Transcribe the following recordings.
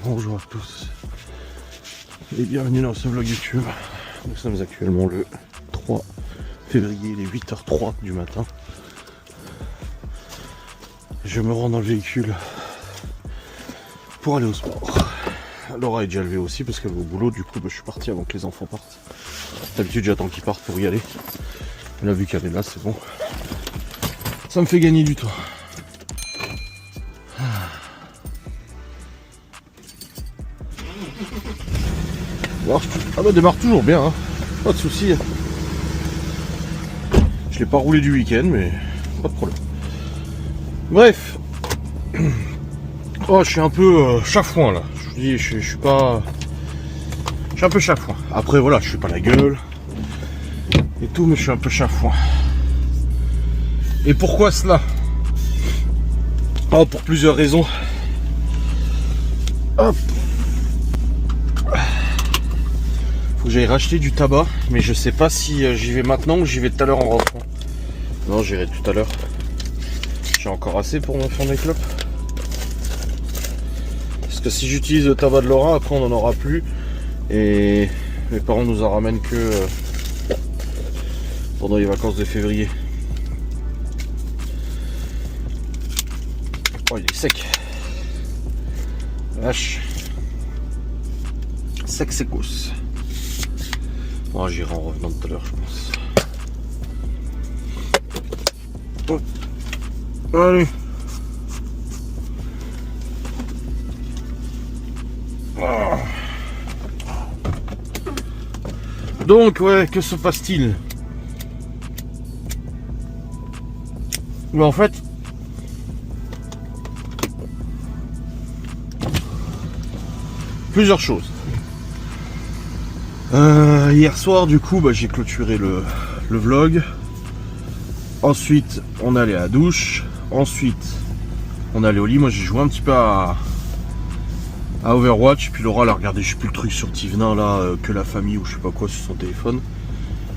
Bonjour à tous et bienvenue dans ce vlog YouTube. Nous sommes actuellement le 3 février, il est 8h03 du matin. Je me rends dans le véhicule pour aller au sport. Laura est déjà levée aussi parce qu'elle va au boulot, du coup je suis parti avant que les enfants partent. D'habitude j'attends qu'ils partent pour y aller. Là vu qu'elle est là c'est bon. Ça me fait gagner du temps. Ah bah démarre toujours bien, hein. Pas de soucis. Je l'ai pas roulé du week-end mais pas de problème. Bref. Oh je suis un peu chafouin là. Je vous dis je suis pas. Je suis un peu chafouin. Après voilà, je suis pas la gueule et tout, mais je suis un peu chafouin. Et pourquoi cela? Oh pour plusieurs raisons. Hop. Faut que j'aille racheter du tabac, mais je sais pas si j'y vais maintenant ou j'y vais tout à l'heure en rentrant. Non, j'irai tout à l'heure. J'ai encore assez pour me faire mes clopes. Parce que si j'utilise le tabac de Laura, après on n'en aura plus. Et mes parents nous en ramènent que pendant les vacances de février. Oh, il est sec. Vache. Sec secos. Bon, j'irai en revenant tout à l'heure, je pense. Oh. Allez. Oh. Donc, ouais, que se passe-t-il? Mais en fait, plusieurs choses. Hier soir du coup j'ai clôturé le vlog. Ensuite on allait à la douche. Ensuite on allait au lit. Moi j'ai joué un petit peu à Overwatch. Puis Laura elle a regardé je sais plus le truc sur Tivenin là, que la famille ou je sais pas quoi sur son téléphone.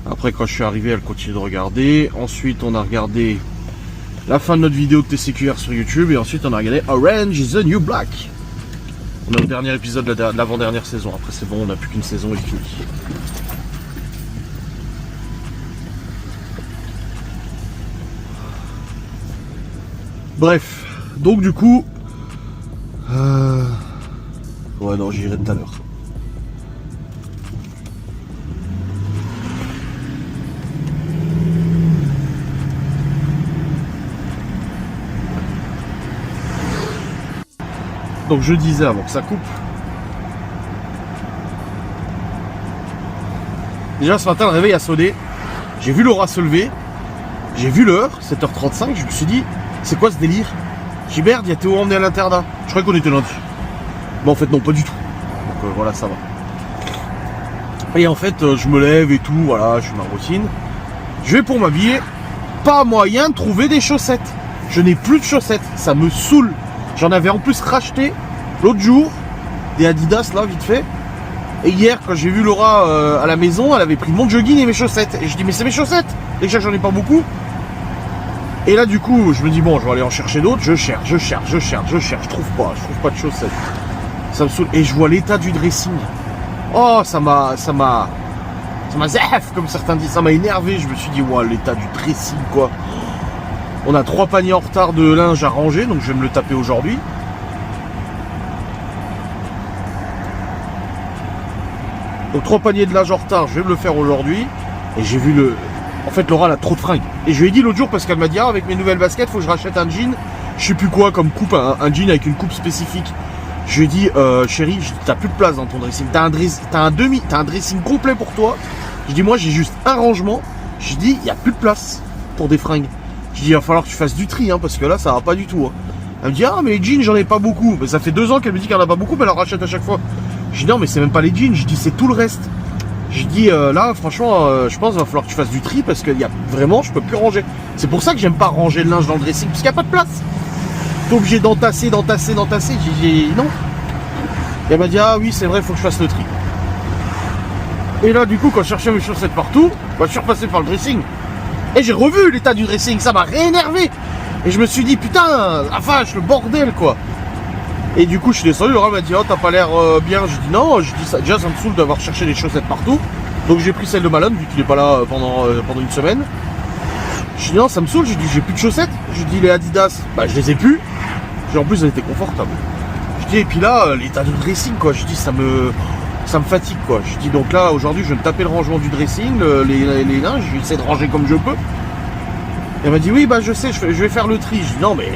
Après quand je suis arrivé elle continue de regarder. Ensuite on a regardé la fin de notre vidéo de TCQR sur YouTube. Et ensuite on a regardé Orange is the New Black. On a le dernier épisode de l'avant-dernière saison. Après c'est bon, on n'a plus qu'une saison et tout. Bref, donc du coup... Ouais non, j'irai tout à l'heure. Donc je disais avant que ça coupe. Déjà ce matin le réveil a sonné. J'ai vu Laura se lever. J'ai vu l'heure, 7h35. Je me suis dit, c'est quoi ce délire? J'ai dit merde, il y a Théo emmené à l'internat. Je croyais qu'on était lundi. Mais en fait non, pas du tout. Donc voilà, ça va. Et en fait je me lève et tout, voilà, je fais ma routine. Je vais pour m'habiller. Pas moyen de trouver des chaussettes. Je n'ai plus de chaussettes, ça me saoule. J'en avais en plus racheté l'autre jour, des Adidas là, vite fait. Et hier, quand j'ai vu Laura à la maison, elle avait pris mon jogging et mes chaussettes. Et je dis, mais c'est mes chaussettes. Déjà, j'en ai pas beaucoup. Et là, du coup, je me dis, bon, je vais aller en chercher d'autres. Je cherche. Je trouve pas de chaussettes. Ça me saoule. Et je vois l'état du dressing. Oh, ça m'a zaf, comme certains disent. Ça m'a énervé. Je me suis dit, ouais, l'état du dressing, quoi. On a 3 paniers en retard de linge à ranger, donc je vais me le taper aujourd'hui. Donc 3 paniers de linge en retard, je vais me le faire aujourd'hui. Et j'ai vu le... En fait, Laura, elle a trop de fringues. Et je lui ai dit l'autre jour, parce qu'elle m'a dit, ah, avec mes nouvelles baskets, faut que je rachète un jean. Je sais plus quoi, comme coupe, un jean avec une coupe spécifique. Je lui ai dit, chérie, t'as plus de place dans ton dressing. T'as un dressing complet pour toi. Je dis, moi, j'ai juste un rangement. Je dis, il n'y a plus de place pour des fringues. Je dis, il va falloir que tu fasses du tri, hein, parce que là, ça va pas du tout. Hein. Elle me dit, ah, mais les jeans, j'en ai pas beaucoup. Mais ça fait 2 ans qu'elle me dit qu'elle en a pas beaucoup, mais elle en rachète à chaque fois. Je dis, non, mais c'est même pas les jeans. Je dis, c'est tout le reste. Je dis, là, franchement, je pense qu'il va falloir que tu fasses du tri, parce qu'il y a vraiment, je peux plus ranger. C'est pour ça que j'aime pas ranger le linge dans le dressing, parce qu'il n'y a pas de place. T'es obligé d'entasser. J'ai dit, non. Et elle m'a dit, ah oui, c'est vrai, il faut que je fasse le tri. Et là, du coup, quand je cherchais mes chaussettes partout, bah, je suis repassé par le dressing. Et j'ai revu l'état du dressing, ça m'a réénervé. Et je me suis dit, putain, la vache, le bordel, quoi. Et du coup, je suis descendu, Laura m'a dit, oh, t'as pas l'air bien. J'ai dit non, j'ai dit ça, déjà, ça me saoule d'avoir cherché des chaussettes partout. Donc j'ai pris celle de Malone, vu qu'il est pas là pendant une semaine. Je dis non, ça me saoule, j'ai dit, j'ai plus de chaussettes. Je dis, les Adidas, bah, je les ai plus. En plus, elles étaient confortables. Je dis, et puis là, l'état de dressing, quoi. Je dis, ça me fatigue, quoi. Je dis, donc là, aujourd'hui, je vais me taper le rangement du dressing, les linges, je vais essayer de ranger comme je peux. Elle m'a dit, oui, bah, je sais, je vais faire le tri. Je dis, non, mais.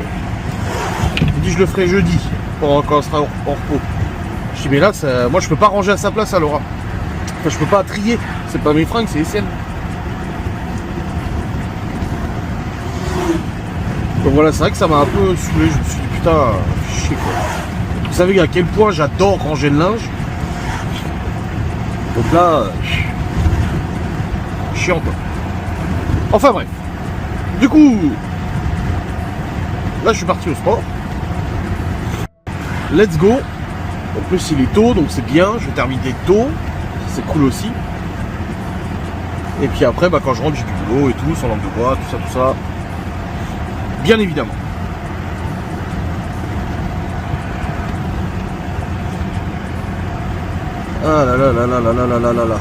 Je dis, je le ferai jeudi, quand on sera en repos. Je dis, mais là, moi, je peux pas ranger à sa place, à Laura. Enfin, je peux pas trier. C'est pas mes fringues, c'est les siennes. Donc voilà, c'est vrai que ça m'a un peu saoulé. Je me suis dit, putain, chier, quoi. Vous savez à quel point j'adore ranger le linge. Donc là, chiant, quoi. Enfin bref. Du coup, là je suis parti au sport. Let's go. En plus il est tôt, donc c'est bien. Je vais terminer tôt. C'est cool aussi. Et puis après, bah, quand je rentre, j'ai du boulot et tout, sans langue de bois, tout ça. Bien évidemment. Ah là là là là là là là là là là.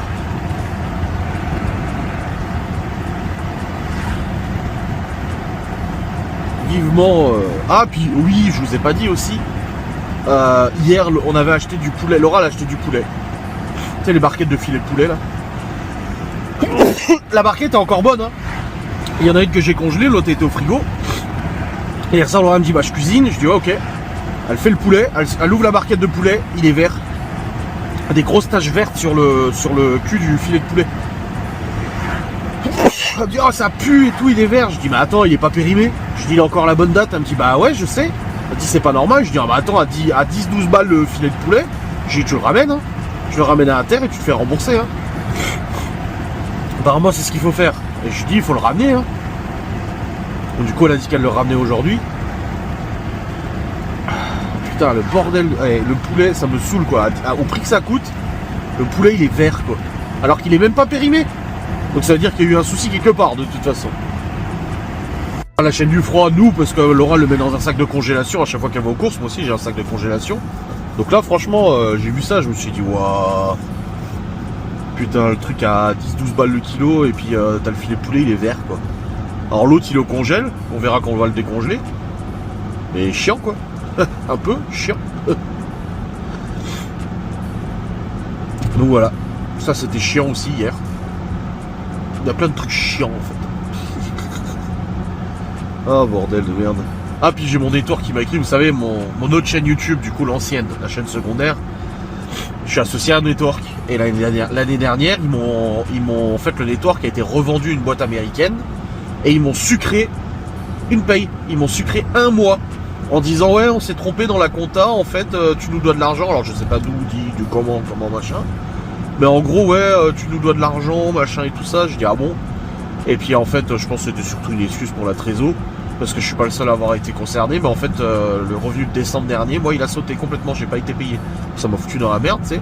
Vivement. Ah puis oui, je vous ai pas dit aussi. Hier, on avait acheté du poulet. Laura a acheté du poulet. Tu sais les barquettes de filet de poulet là. La barquette est encore bonne. Hein. Il y en a une que j'ai congelée, l'autre était au frigo. Et hier ça, Laura me dit bah je cuisine. Je dis ouais, ok. Elle fait le poulet, elle ouvre la barquette de poulet, il est vert. Des grosses taches vertes sur le cul du filet de poulet. Elle me dit oh ça pue et tout, il est vert. Je dis mais attends, il est pas périmé. Je dis il a encore la bonne date. Elle me dit bah ouais je sais. Elle dit c'est pas normal. Je dis ah bah attends, à 10-12 balles le filet de poulet. J'ai dit tu le ramènes hein. Tu le ramènes à la terre et tu te fais rembourser hein. Apparemment c'est ce qu'il faut faire. Et je dis il faut le ramener hein. Donc du coup elle a dit qu'elle le ramenait aujourd'hui. Putain le bordel, le poulet ça me saoule quoi. Au prix que ça coûte, le poulet il est vert quoi. Alors qu'il est même pas périmé. Donc ça veut dire qu'il y a eu un souci quelque part de toute façon. La chaîne du froid, nous, parce que Laura le met dans un sac de congélation à chaque fois qu'elle va aux courses. Moi aussi j'ai un sac de congélation. Donc là franchement j'ai vu ça, je me suis dit waouh. Putain le truc à 10-12 balles le kilo et puis t'as le filet de poulet il est vert quoi. Alors l'autre il le congèle, on verra quand on va le décongeler. Mais chiant quoi. Un peu chiant. Donc voilà. Ça c'était chiant aussi hier. Il y a plein de trucs chiants en fait. Ah bordel de merde. Ah puis j'ai mon détour qui m'a écrit, vous savez, mon autre chaîne YouTube, du coup l'ancienne, la chaîne secondaire. Je suis associé à un network. Et l'année dernière, ils m'ont en fait le network a été revendu à une boîte américaine. Et ils m'ont sucré une paye. Ils m'ont sucré un mois. En disant ouais on s'est trompé dans la compta, en fait tu nous dois de l'argent. Alors je sais pas d'où, de comment machin. Mais en gros ouais tu nous dois de l'argent, machin et tout ça. Je dis ah bon. Et puis en fait je pense que c'était surtout une excuse pour la trésor. Parce que je suis pas le seul à avoir été concerné. Mais en fait le revenu de décembre dernier, moi il a sauté complètement, j'ai pas été payé. Ça m'a foutu dans la merde tu sais.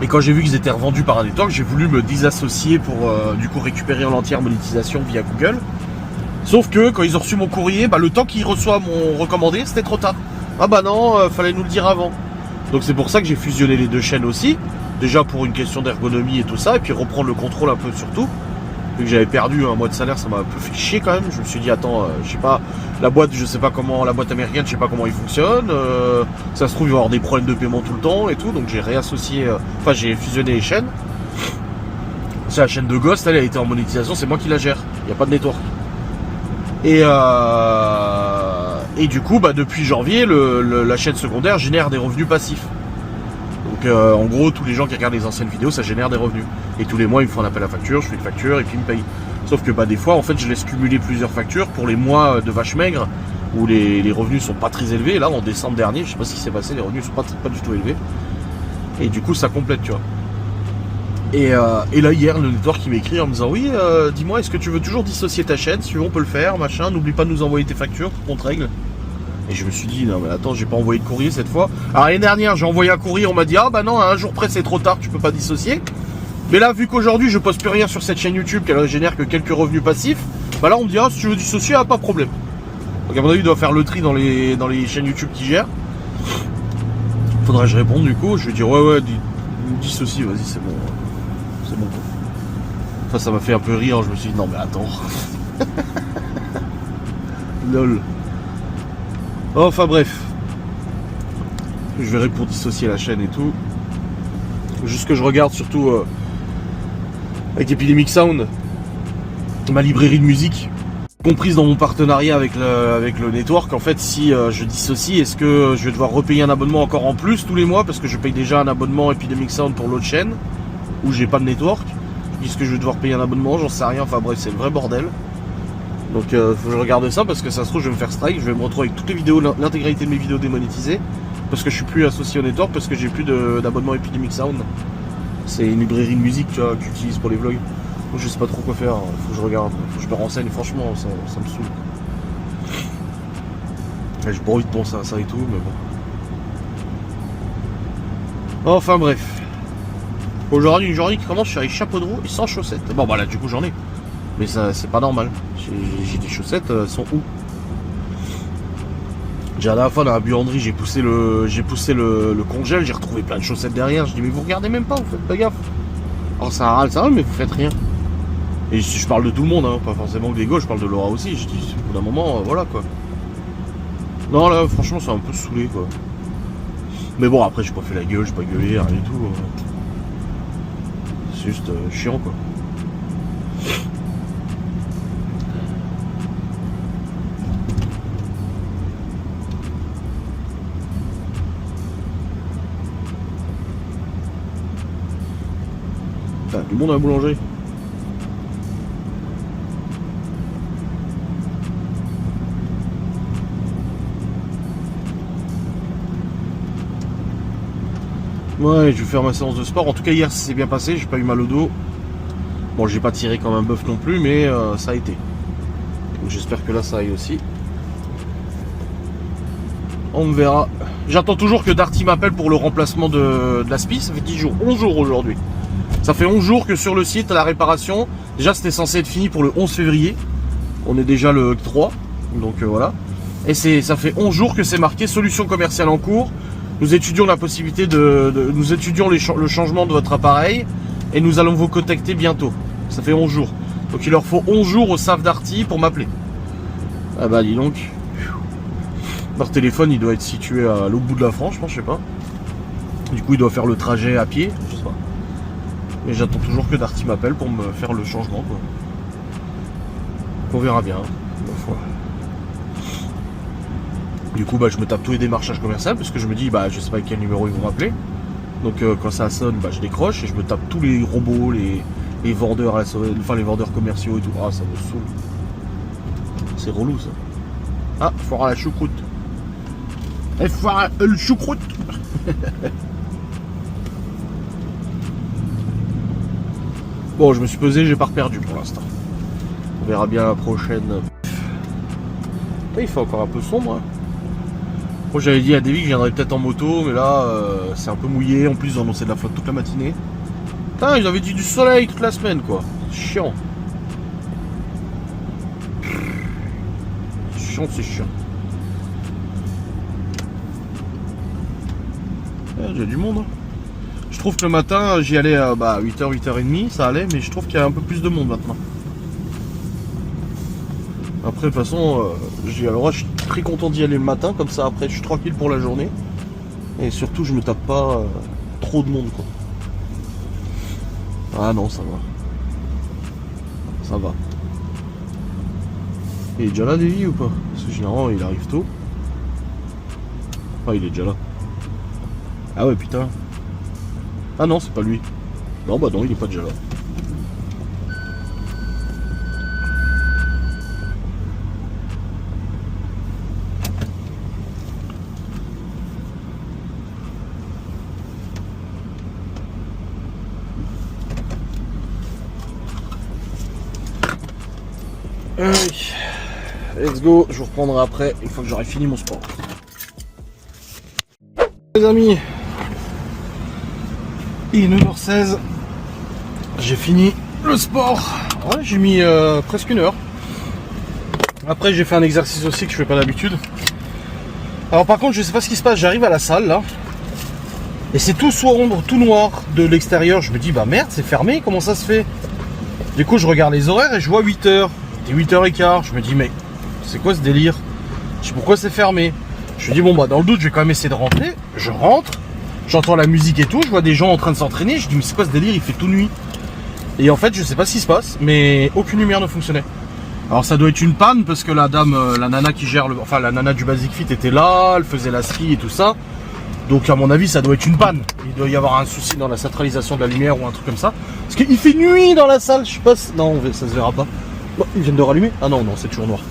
Et quand j'ai vu qu'ils étaient revendus par un network, j'ai voulu me désassocier pour du coup récupérer en entière monétisation via Google. Sauf que quand ils ont reçu mon courrier, bah, le temps qu'ils reçoivent mon recommandé, c'était trop tard. Ah bah non, fallait nous le dire avant. Donc c'est pour ça que j'ai fusionné les deux chaînes aussi. Déjà pour une question d'ergonomie et tout ça, et puis reprendre le contrôle un peu surtout. Vu que j'avais perdu un mois de salaire, ça m'a un peu fait chier quand même. Je me suis dit attends, je sais pas, la boîte, je sais pas comment, la boîte américaine, je sais pas comment ils fonctionnent. Ça se trouve il va y avoir des problèmes de paiement tout le temps et tout. Donc j'ai réassocié, enfin j'ai fusionné les chaînes. C'est la chaîne de Ghost, elle a été en monétisation, c'est moi qui la gère. Il n'y a pas de network. Et du coup, bah, depuis janvier, la chaîne secondaire génère des revenus passifs. Donc en gros, tous les gens qui regardent les anciennes vidéos, ça génère des revenus. Et tous les mois, ils me font un appel à facture, je fais une facture et puis ils me payent. Sauf que bah, des fois, en fait, je laisse cumuler plusieurs factures pour les mois de vache maigre où les revenus sont pas très élevés. Là, en décembre dernier, je sais pas ce qui s'est passé, les revenus sont pas du tout élevés. Et du coup, ça complète, tu vois. Et là hier le network qui m'écrit en me disant oui dis-moi est-ce que tu veux toujours dissocier ta chaîne, si tu veux on peut le faire, machin, n'oublie pas de nous envoyer tes factures pour qu'on te règle. Et je me suis dit non mais attends, j'ai pas envoyé de courrier cette fois. Alors l'année dernière j'ai envoyé un courrier, on m'a dit ah bah non à un jour près c'est trop tard, tu peux pas dissocier. Mais là vu qu'aujourd'hui je poste plus rien sur cette chaîne YouTube, qu'elle génère que quelques revenus passifs, bah là on me dit ah si tu veux dissocier, ah, pas de problème. Donc à mon avis, il doit faire le tri dans les chaînes YouTube qui gèrent. Faudrait que je réponde du coup. Je vais dire ouais, dissocie, vas-y, c'est bon. C'est bon. Enfin, ça m'a fait un peu rire. Je me suis dit non, mais attends. Lol. Enfin bref. Je verrai pour dissocier la chaîne et tout. Juste que je regarde surtout avec Epidemic Sound, ma librairie de musique, comprise dans mon partenariat avec le network. En fait, si je dissocie, est-ce que je vais devoir repayer un abonnement encore en plus tous les mois parce que je paye déjà un abonnement Epidemic Sound pour l'autre chaîne où j'ai pas de network? Est-ce que je vais devoir payer un abonnement? J'en sais rien. Enfin bref, c'est le vrai bordel. Donc faut que je regarde ça parce que ça se trouve je vais me faire strike, je vais me retrouver avec toutes les vidéos, l'intégralité de mes vidéos démonétisées parce que je suis plus associé au network, parce que j'ai plus d'abonnement Epidemic Sound. C'est une librairie de musique, tu vois, que j'utilise pour les vlogs. Donc je sais pas trop quoi faire, faut que je regarde, faut que je me renseigne, franchement ça me saoule. J'ai pas envie de penser à ça et tout, mais bon. Enfin bref. Aujourd'hui, une journée qui commence, je suis avec chapeau de roue et sans chaussettes. Bon bah là du coup j'en ai. Mais ça c'est pas normal. J'ai des chaussettes, elles sont où? Déjà à la fois dans la buanderie, j'ai poussé le congèle, j'ai retrouvé plein de chaussettes derrière. Je dis mais vous regardez même pas, vous faites pas gaffe. Alors ça râle, mais vous faites rien. Et je parle de tout le monde, hein, pas forcément que des gars, je parle de Laura aussi. Je dis au bout d'un moment, voilà quoi. Non là franchement c'est un peu saoulé quoi. Mais bon après j'ai pas fait la gueule, j'ai pas gueulé, rien du tout. C'est juste chiant quoi. T'as du monde à la boulangerie. Ouais, je vais faire ma séance de sport. En tout cas, hier, ça s'est bien passé. J'ai pas eu mal au dos. Bon, j'ai pas tiré comme un bœuf non plus, mais ça a été. Donc, j'espère que là, ça aille aussi. On verra. J'attends toujours que Darty m'appelle pour le remplacement de la SPI. Ça fait 10 jours, 11 jours aujourd'hui. Ça fait 11 jours que sur le site, la réparation, déjà, c'était censé être fini pour le 11 février. On est déjà le 3. Donc, voilà. Et ça fait 11 jours que c'est marqué solution commerciale en cours. Nous étudions la possibilité nous étudions le changement de votre appareil et nous allons vous contacter bientôt. Ça fait 11 jours. Donc il leur faut 11 jours au SAF Darty pour m'appeler. Ah bah dis donc. Leur téléphone il doit être situé à l'autre bout de la France, je pense, je sais pas. Du coup il doit faire le trajet à pied, je sais pas. Mais j'attends toujours que Darty m'appelle pour me faire le changement quoi. On verra bien. Du coup, bah, je me tape tous les démarchages commerciaux parce que je me dis, bah, je sais pas quel numéro ils vont m'appeler. Donc, quand ça sonne, bah, je décroche et je me tape tous les robots, les vendeurs, enfin les vendeurs commerciaux et tout. Ah, ça me saoule. C'est relou ça. Ah, foire à la choucroute. Et foire à le choucroute. Bon, je me suis pesé, j'ai pas perdu pour l'instant. On verra bien la prochaine. Il fait encore un peu sombre. Hein. Moi j'avais dit à Davy que je viendrais peut-être en moto, mais là c'est un peu mouillé, en plus ils ont annoncé de la flotte toute la matinée. Putain, ils avaient dit du soleil toute la semaine quoi. Chiant. C'est chiant. Il y a du monde. Hein. Je trouve que le matin j'y allais à 8h, 8h30, ça allait, mais je trouve qu'il y a un peu plus de monde maintenant. Après de toute façon, je suis très content d'y aller le matin, comme ça après je suis tranquille pour la journée. Et surtout je me tape pas trop de monde quoi. Ah non, ça va. Ça va. Il est déjà là Davy ou pas? Parce que généralement il arrive tôt. Ah il est déjà là. Ah ouais putain. Ah non c'est pas lui. Non bah non il est pas déjà là. Allez, let's go, je vous reprendrai après, une fois que j'aurai fini mon sport. Les amis, il est 9h16, j'ai fini le sport. Ouais, j'ai mis presque une heure. Après j'ai fait un exercice aussi que je fais pas d'habitude. Alors par contre je sais pas ce qui se passe, j'arrive à la salle là. Et c'est tout sombre, tout noir de l'extérieur. Je me dis bah merde c'est fermé, comment ça se fait? Du coup je regarde les horaires et je vois 8h. Il est 8h15, je me dis mais c'est quoi ce délire? Je sais pourquoi c'est fermé. Je me dis bon bah dans le doute je vais quand même essayer de rentrer. Je rentre, j'entends la musique et tout, je vois des gens en train de s'entraîner. Je dis mais c'est quoi ce délire, il fait tout nuit. Et en fait je sais pas ce qui se passe, mais aucune lumière ne fonctionnait. Alors ça doit être une panne parce que la dame, la nana qui gère enfin la nana du Basic Fit était là, elle faisait la ski et tout ça. Donc à mon avis ça doit être une panne. Il doit y avoir un souci dans la centralisation de la lumière ou un truc comme ça. Parce qu'il fait nuit dans la salle, je sais pas si... Non ça se verra pas. Bon, ils viennent de rallumer. Ah non c'est toujours noir.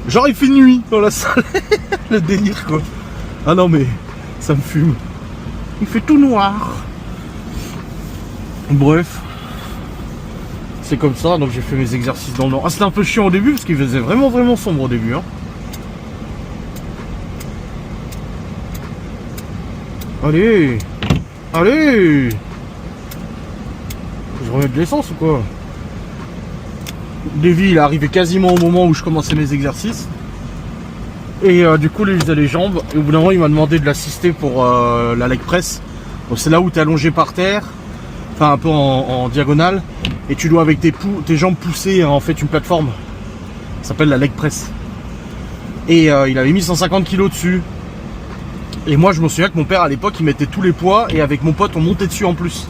Genre il fait nuit dans la salle. Le délire quoi. Ah non mais ça me fume. Il fait tout noir. Bref. C'est comme ça, donc j'ai fait mes exercices dans le noir. Ah, c'était un peu chiant au début parce qu'il faisait vraiment sombre au début. Hein. Allez, allez. Je remets de l'essence ou quoi? Davy il est arrivé quasiment au moment où je commençais mes exercices. Et du coup, il faisait les jambes. Et au bout d'un moment, il m'a demandé de l'assister pour la leg press. Donc c'est là où tu es allongé par terre, enfin un peu en diagonale. Et tu dois avec tes jambes pousser en fait une plateforme. Ça s'appelle la leg press. Et il avait mis 150 kg dessus. Et moi je me souviens que mon père à l'époque il mettait tous les poids et avec mon pote on montait dessus en plus.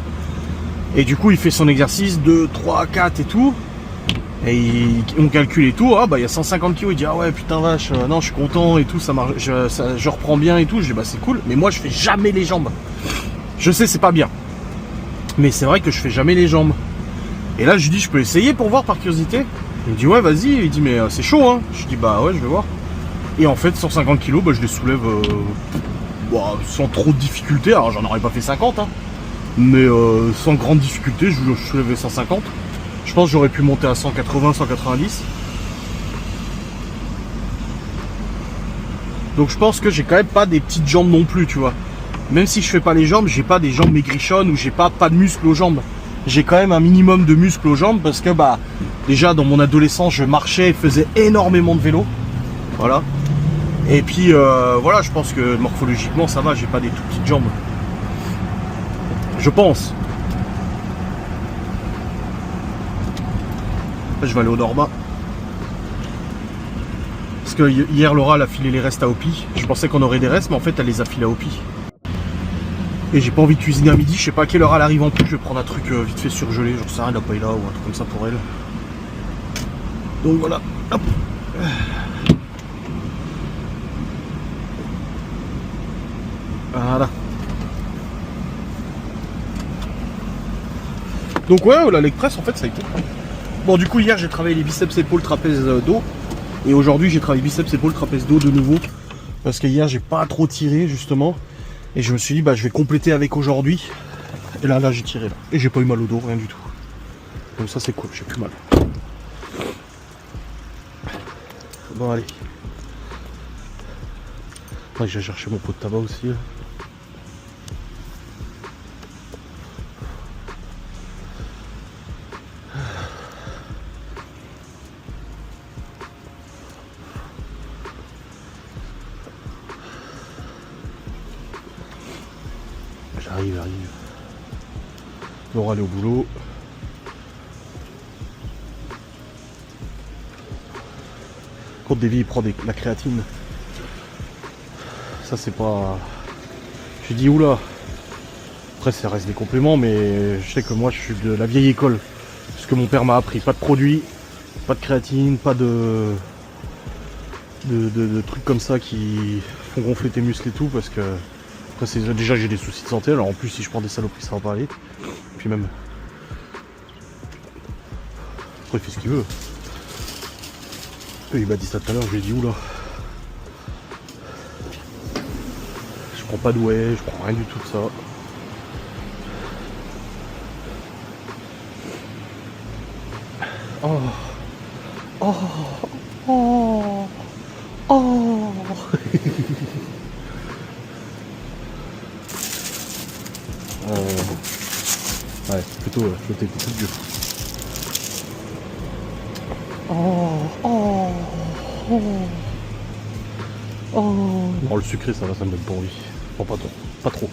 Et du coup il fait son exercice 2, 3, 4 et tout. Et on calcule et tout, ah bah il y a 150 kg, il dit ah ouais putain vache, non je suis content et tout, ça marche, je reprends bien et tout, je dis bah c'est cool, mais moi je fais jamais les jambes. Je sais c'est pas bien. Mais c'est vrai que je fais jamais les jambes. Et là je lui dis je peux essayer pour voir par curiosité. Il me dit ouais vas-y, il dit mais c'est chaud hein. Je dis bah ouais je vais voir. Et en fait 150 kg bah, je les soulève sans trop de difficulté, alors j'en aurais pas fait 50 hein. Mais sans grande difficulté je soulevais 150. Je pense que j'aurais pu monter à 180, 190. Donc je pense que j'ai quand même pas des petites jambes non plus tu vois. Même si je fais pas les jambes, j'ai pas des jambes maigrichonnes ou j'ai pas de muscles aux jambes. J'ai quand même un minimum de muscles aux jambes parce que bah déjà dans mon adolescence je marchais et faisais énormément de vélo. Voilà. Et puis voilà, je pense que morphologiquement ça va, j'ai pas des toutes petites jambes. Je pense. Je vais aller au Norma. Parce que hier Laura elle a filé les restes à Opi. Je pensais qu'on aurait des restes mais en fait elle les a filés à Opi. Et j'ai pas envie de cuisiner à midi, je sais pas à quelle heure elle arrive en plus, je vais prendre un truc vite fait surgelé, j'en sais rien, la paella ou un truc comme ça pour elle. Donc voilà, hop. Voilà. Donc ouais, la leg press en fait ça a été. Bon du coup hier j'ai travaillé les biceps épaules trapèze dos. Et aujourd'hui j'ai travaillé biceps épaules trapèze dos de nouveau. Parce que hier j'ai pas trop tiré justement. Et je me suis dit bah je vais compléter avec aujourd'hui. Et là j'ai tiré là. Et j'ai pas eu mal au dos, rien du tout. Donc ça c'est cool, j'ai plus mal. Bon allez. Ouais, j'ai cherché mon pot de tabac aussi là. J'arrive. Laura aller au boulot. Quand Davy il prend la créatine. Ça c'est pas. Je dis oula. Après ça reste des compléments mais je sais que moi je suis de la vieille école. Ce que mon père m'a appris. Pas de produits, pas de créatine, pas de trucs comme ça qui font gonfler tes muscles et tout parce que après déjà j'ai des soucis de santé, alors en plus si je prends des saloperies ça va pas aller. Et puis même après il fait ce qu'il veut. Et il m'a dit ça tout à l'heure, je lui ai dit oula. Je prends pas de whey, je prends rien du tout de ça. Oh oh oh oh. Ouais, plutôt le thé plutôt dur. Oh, oh. Oh, le sucré, ça va, ça me donne pas envie. Bon, pas trop.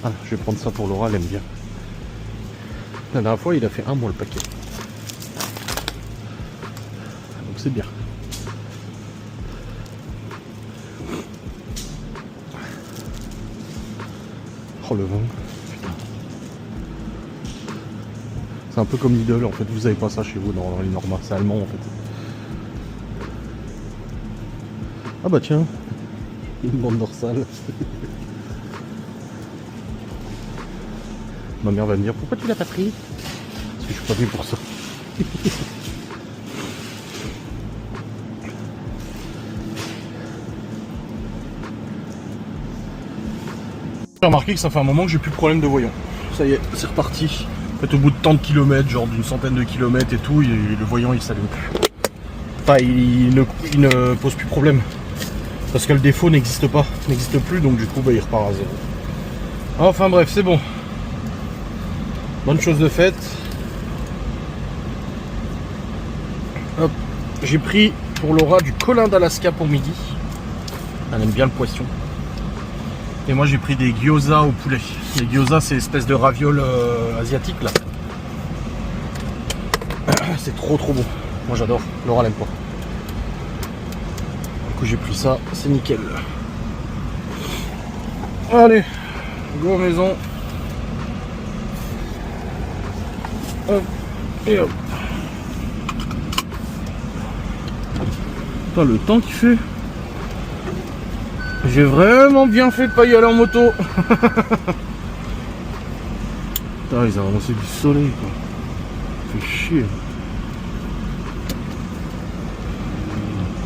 Ah, je vais prendre ça pour Laura, elle aime bien. La dernière fois, il a fait un mois le paquet. Donc c'est bien. Oh, le vin. Putain. C'est un peu comme Lidl, en fait. Vous avez pas ça chez vous dans les Normas. C'est allemand, en fait. Ah bah tiens. Une bande dorsale. Ma mère va me dire pourquoi tu l'as pas pris? Parce que je suis pas venu pour ça. J'ai remarqué que ça fait un moment que j'ai plus de problème de voyant. Ça y est, c'est reparti. En fait, au bout de tant de kilomètres, genre d'une centaine de kilomètres et tout, le voyant il s'allume plus. Enfin, il ne pose plus problème. Parce que le défaut n'existe plus, donc du coup bah, il repart à zéro. Enfin bref, c'est bon. Bonne chose de faite. Hop, j'ai pris pour Laura du colin d'Alaska pour midi. Elle aime bien le poisson. Et moi j'ai pris des gyoza au poulet. Les gyoza c'est l'espèce de ravioles asiatique là. C'est trop bon. Moi j'adore. Laura l'aime pas. Du coup j'ai pris ça, c'est nickel. Allez, go maison. Hop, et hop. Putain, le temps qu'il fait. J'ai vraiment bien fait de pas y aller en moto. Putain, ils ont avancé du soleil quoi. Fait chier.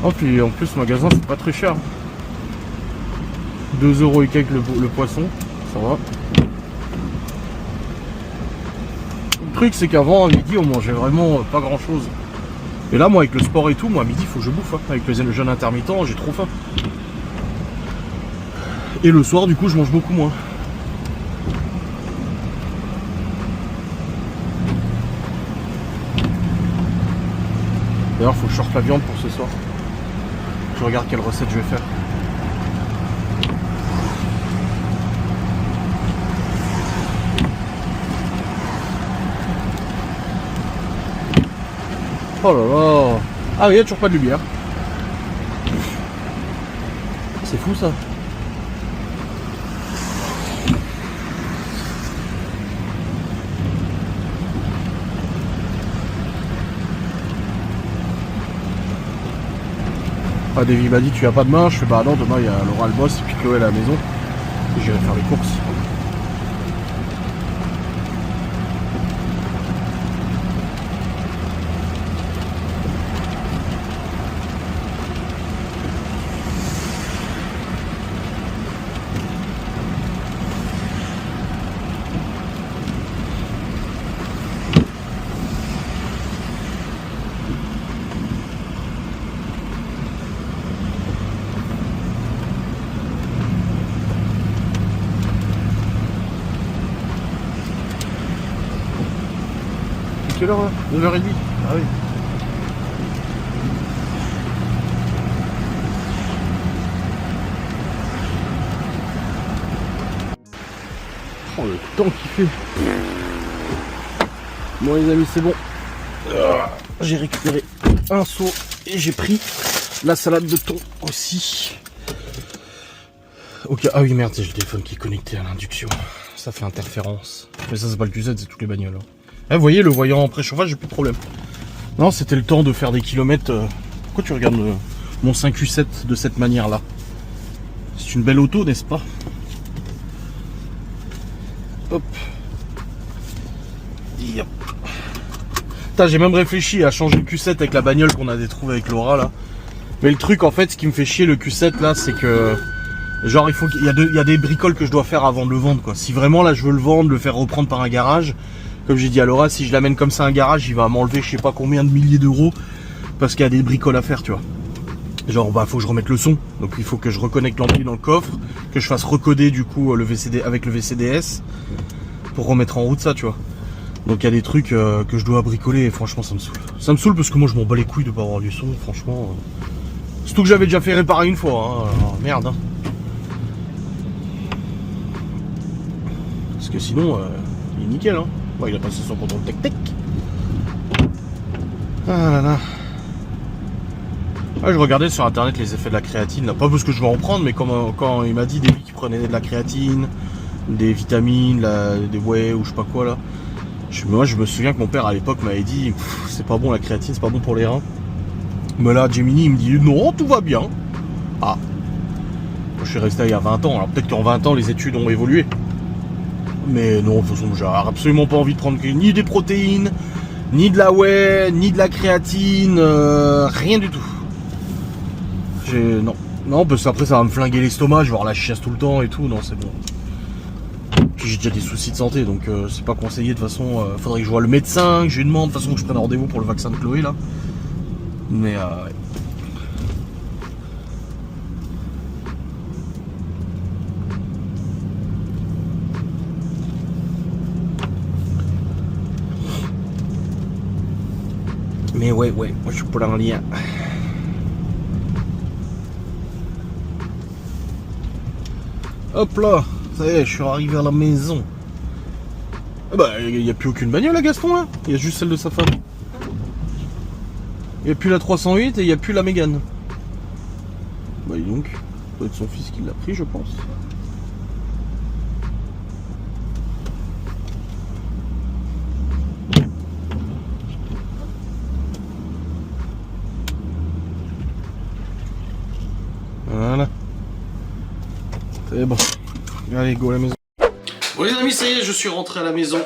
Oh puis en plus magasin c'est pas très cher. 2 € et quelques le poisson, ça va. Le truc c'est qu'avant à midi on mangeait vraiment pas grand chose. Et là moi avec le sport et tout, moi à midi il faut que je bouffe. Hein. Avec le jeûne intermittent j'ai trop faim. Et le soir du coup je mange beaucoup moins. D'ailleurs faut que je sorte la viande pour ce soir. Je regarde quelle recette je vais faire. Oh là là. Ah oui, il n'y a toujours pas de lumière. C'est fou ça. Ah, Davy m'a dit tu as pas de main, je fais bah non, demain il y a Laura le boss et puis Chloé à la maison. Et j'irai faire les courses. Quelle heure là 9h30. Ah oui. Oh le temps qu'il fait. Bon les amis c'est bon. J'ai récupéré un seau et j'ai pris la salade de thon aussi. Ok, ah oui merde, j'ai le téléphone qui est connecté à l'induction. Ça fait interférence. Mais ça c'est pas le QZ, c'est toutes les bagnoles. Ah, vous voyez, le voyant en préchauffage, j'ai plus de problème. Non, c'était le temps de faire des kilomètres. Pourquoi tu regardes mon 5U7 de cette manière-là? C'est une belle auto, n'est-ce pas? Hop. Yep. J'ai même réfléchi à changer le Q7 avec la bagnole qu'on a trouvé avec Laura là. Mais le truc en fait, ce qui me fait chier le Q7 là, c'est que genre il y a des bricoles que je dois faire avant de le vendre quoi. Si vraiment là je veux le vendre, le faire reprendre par un garage, comme j'ai dit à Laura, si je l'amène comme ça à un garage, il va m'enlever je sais pas combien de milliers d'euros parce qu'il y a des bricoles à faire, tu vois. Genre bah faut que je remette le son, donc il faut que je reconnecte l'ampli dans le coffre, que je fasse recoder du coup le VCD avec le VCDS pour remettre en route ça, tu vois. Donc il y a des trucs que je dois bricoler et franchement ça me saoule. Ça me saoule parce que moi je m'en bats les couilles de pas avoir du son, franchement. Surtout que j'avais déjà fait réparer une fois, hein. Alors, merde. Hein. Parce que sinon, il est nickel. Hein. Ouais, il a passé son contrôle tech-tech. Ah là là. Ah, je regardais sur internet les effets de la créatine, là. Pas parce que je vais en prendre, mais quand il m'a dit des lui qui prenaient de la créatine, des vitamines, des whey ou je sais pas quoi là. Moi je me souviens que mon père à l'époque m'avait dit c'est pas bon la créatine, c'est pas bon pour les reins. Mais là Gemini il me dit non, tout va bien. Ah, moi, je suis resté il y a 20 ans, alors peut-être qu'en 20 ans les études ont évolué. Mais non, de toute façon j'ai absolument pas envie de prendre ni des protéines, ni de la whey, ni de la créatine, rien du tout. Non, parce qu'après ça va me flinguer l'estomac, je vais avoir la chiasse tout le temps et tout, non c'est bon. Puis j'ai déjà des soucis de santé, donc c'est pas conseillé de toute façon. Faudrait que je voie le médecin, que je lui demande de toute façon que je prenne rendez-vous pour le vaccin de Chloé là. Mais ouais. Mais ouais, moi je suis pas en lien. Hop là, ça y est, je suis arrivé à la maison. Bah, il n'y a plus aucune bagnole à Gaston là. Il y a juste celle de sa femme. Il n'y a plus la 308 et il n'y a plus la Mégane. Bah, dis donc, ça doit être son fils qui l'a pris, je pense. Voilà. C'est bon. Allez, go à la maison. Bon les amis, ça y est, je suis rentré à la maison.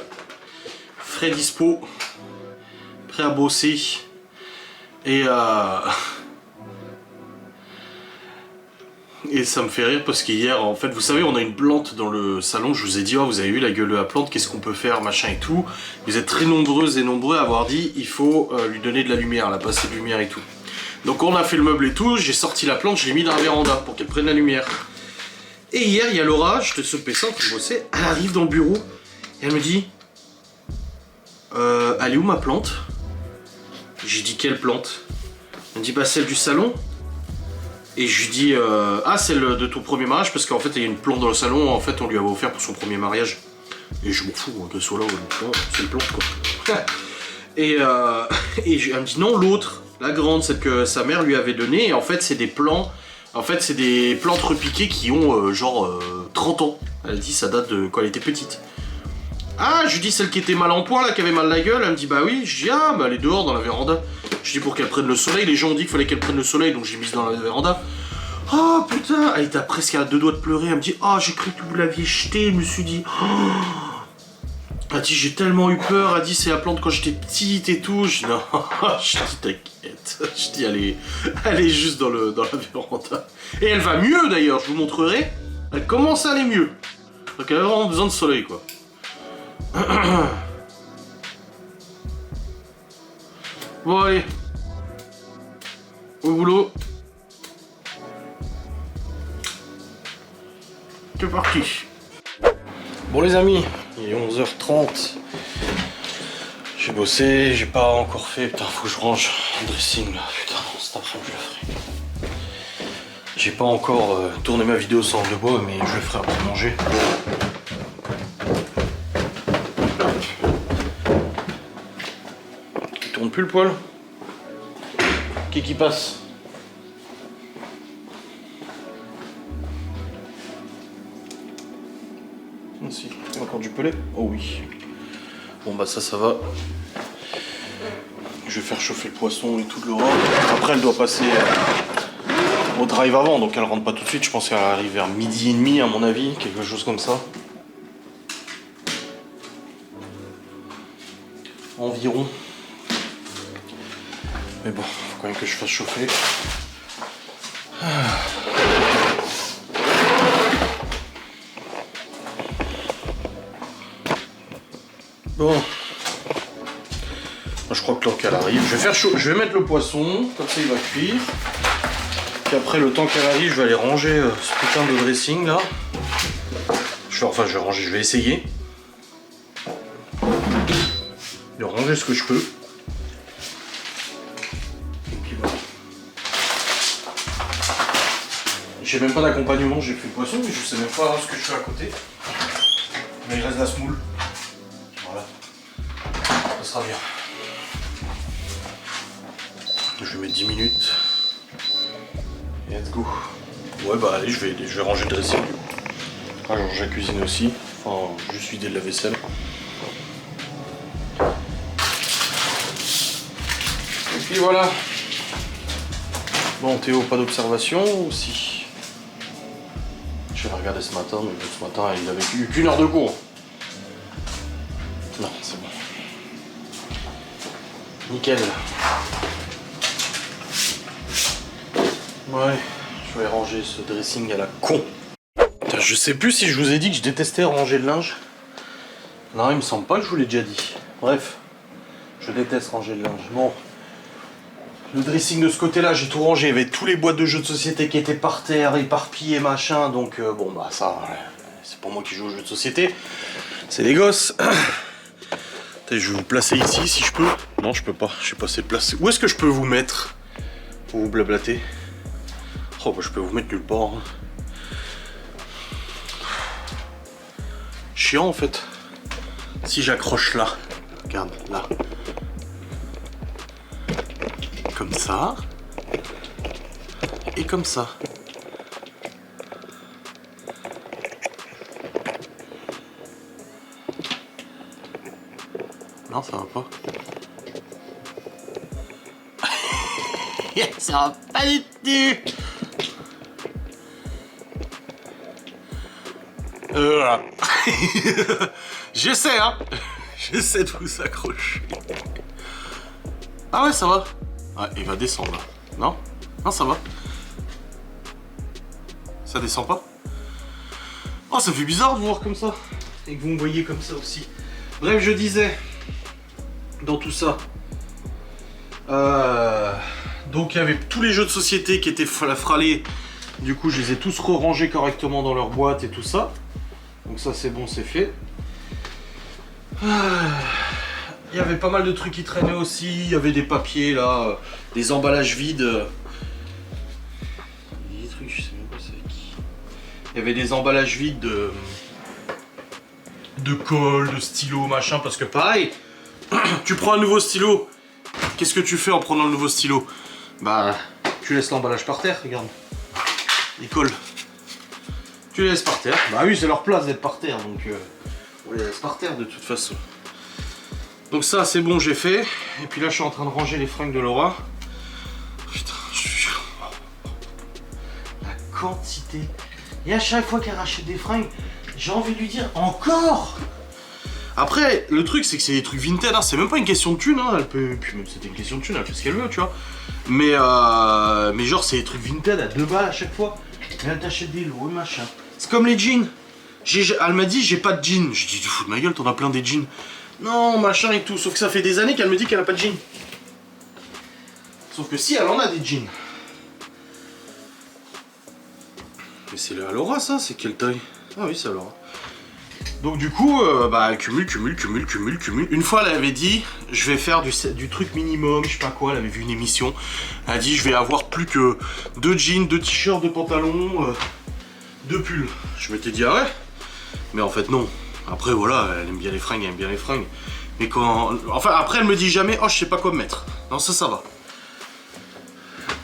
Frais dispo. Prêt à bosser. Et ça me fait rire parce qu'hier, en fait, vous savez, on a une plante dans le salon. Je vous ai dit, oh, vous avez vu la gueule de la plante, qu'est-ce qu'on peut faire, machin et tout. Vous êtes très nombreuses et nombreux à avoir dit, il faut lui donner de la lumière, la passer de lumière et tout. Donc on a fait le meuble et tout, j'ai sorti la plante, je l'ai mis dans la véranda pour qu'elle prenne la lumière. Et hier, il y a Laura, j'étais sur le PC en train de bosser, elle arrive dans le bureau et elle me dit elle est où ma plante? J'ai dit quelle plante? Elle me dit bah celle du salon. Et je lui dis ah celle de ton premier mariage parce qu'en fait il y a une plante dans le salon, en fait on lui avait offert pour son premier mariage. Et je m'en fous, qu'elle soit là ou non, c'est une plante quoi. Et elle me dit non l'autre, la grande, celle que sa mère lui avait donnée, et en fait c'est des plants. En fait, c'est des plantes repiquées qui ont genre 30 ans. Elle dit ça date de quand elle était petite. Ah, je lui dis celle qui était mal en point, là, qui avait mal la gueule. Elle me dit bah oui. Je dis ah, bah elle est dehors dans la véranda. Je dis pour qu'elle prenne le soleil. Les gens ont dit qu'il fallait qu'elle prenne le soleil, donc j'ai mise dans la véranda. Oh putain, elle était presque à deux doigts de pleurer. Elle me dit oh, j'ai cru que vous l'aviez jeté. Je me suis dit oh. Elle dit j'ai tellement eu peur. Elle dit c'est la plante quand j'étais petite et tout. Je dis non, je dis t'inquiète. Je dis elle est juste dans la véranda. Et elle va mieux d'ailleurs, je vous montrerai. Elle commence à aller mieux. Donc elle a vraiment besoin de soleil quoi. Bon allez. Au boulot. C'est parti. Bon les amis, il est 11h30. J'ai bossé, j'ai pas encore fait. Putain, faut que je range le dressing là. Putain, cet après-midi je le ferai. J'ai pas encore tourné ma vidéo sans de bois, mais je le ferai après manger. Il tourne plus le poil. Qui passe? Si, il y a encore du pelé. Oh oui. Bon bah ça va. Je vais faire chauffer le poisson et tout de l'Europe. Après elle doit passer au drive avant, donc elle rentre pas tout de suite. Je pense qu'elle arrive vers 12h30 à mon avis, quelque chose comme ça. Environ. Mais bon, faut quand même que je fasse chauffer. Bon. Je crois que le temps qu'elle arrive, je vais mettre le poisson, comme ça il va cuire. Puis après le temps qu'elle arrive, je vais aller ranger ce putain de dressing là. Je vais ranger, je vais essayer de ranger ce que je peux. Et puis voilà. J'ai même pas d'accompagnement, j'ai fait le poisson, mais je sais même pas ce que je fais à côté. Mais il reste la semoule. Voilà. Ça sera bien. Je vais mettre 10 minutes. Et let's go. Ouais bah allez, je vais ranger le dressing. Ah, je range la cuisine aussi. Enfin, juste vider de la vaisselle. Et puis voilà. Bon Théo, pas d'observation aussi. Je vais regarder ce matin, mais ce matin il avait eu qu'une heure de cours. Non, c'est bon. Nickel. Ouais, je vais ranger ce dressing à la con. Putain, je sais plus si je vous ai dit que je détestais ranger le linge. Non, il me semble pas que je vous l'ai déjà dit. Bref, je déteste ranger le linge. Bon, le dressing de ce côté-là, j'ai tout rangé. Il y avait tous les boîtes de jeux de société qui étaient par terre, éparpillées, machin. Donc, bon, bah ça, c'est pas moi qui joue aux jeux de société. C'est les gosses. Je vais vous placer ici si je peux. Non, je peux pas. Je sais pas assez de place. Où est-ce que je peux vous mettre pour vous blablater? Oh, bah je peux vous mettre nulle part. Hein. Chiant en fait. Si j'accroche là, regarde là, comme ça, et comme ça. Non, ça va pas. Ça va pas du tout. Voilà. J'essaie, hein. J'essaie de vous accrocher. Ah ouais, ça va. Ouais, il va descendre là. Non? Non, ça va. Ça descend pas? Oh, ça fait bizarre de vous voir comme ça. Et que vous me voyez comme ça aussi. Bref, je disais, dans tout ça, donc il y avait tous les jeux de société qui étaient fralés. Du coup, je les ai tous rangés correctement dans leur boîte et tout ça. Donc ça, c'est bon, c'est fait. Il y avait pas mal de trucs qui traînaient aussi. Il y avait des papiers là, des emballages vides. Des trucs, je sais même pas c'est qui. Il y avait des emballages vides de colle, de stylo, machin. Parce que pareil, tu prends un nouveau stylo. Qu'est-ce que tu fais en prenant le nouveau stylo? Bah, tu laisses l'emballage par terre, regarde. Il colle. Tu les laisses par terre. Bah oui, c'est leur place d'être par terre, donc on les laisse par terre de toute façon. Donc ça, c'est bon, j'ai fait. Et puis là, je suis en train de ranger les fringues de Laura. Putain, la quantité. Et à chaque fois qu'elle rachète des fringues, j'ai envie de lui dire encore. Après, le truc, c'est que c'est des trucs vintage, hein. C'est même pas une question de thune, hein. Elle peut... Puis même c'était une question de thune, elle fait ce qu'elle veut, tu vois. Mais genre, c'est des trucs vintage à 2 balles à chaque fois. Et elle t'achète des lots et machin. C'est comme les jeans. Elle m'a dit, j'ai pas de jeans. Je dis, tu fous de ma gueule, t'en as plein des jeans. Non, machin et tout. Sauf que ça fait des années qu'elle me dit qu'elle a pas de jeans. Sauf que si, elle en a des jeans. Mais c'est la Laura, ça? C'est quelle taille? Ah oui, c'est la Laura. Donc du coup, bah, cumule. Une fois, elle avait dit, je vais faire du truc minimum, je sais pas quoi, elle avait vu une émission. Elle a dit, je vais avoir plus que 2 jeans, 2 t-shirts, 2 pantalons, 2 pulls. Je m'étais dit, ah ouais? Mais en fait, non. Après, voilà, elle aime bien les fringues, Mais quand... Enfin, après, elle me dit jamais, oh, je sais pas quoi me mettre. Non, ça va.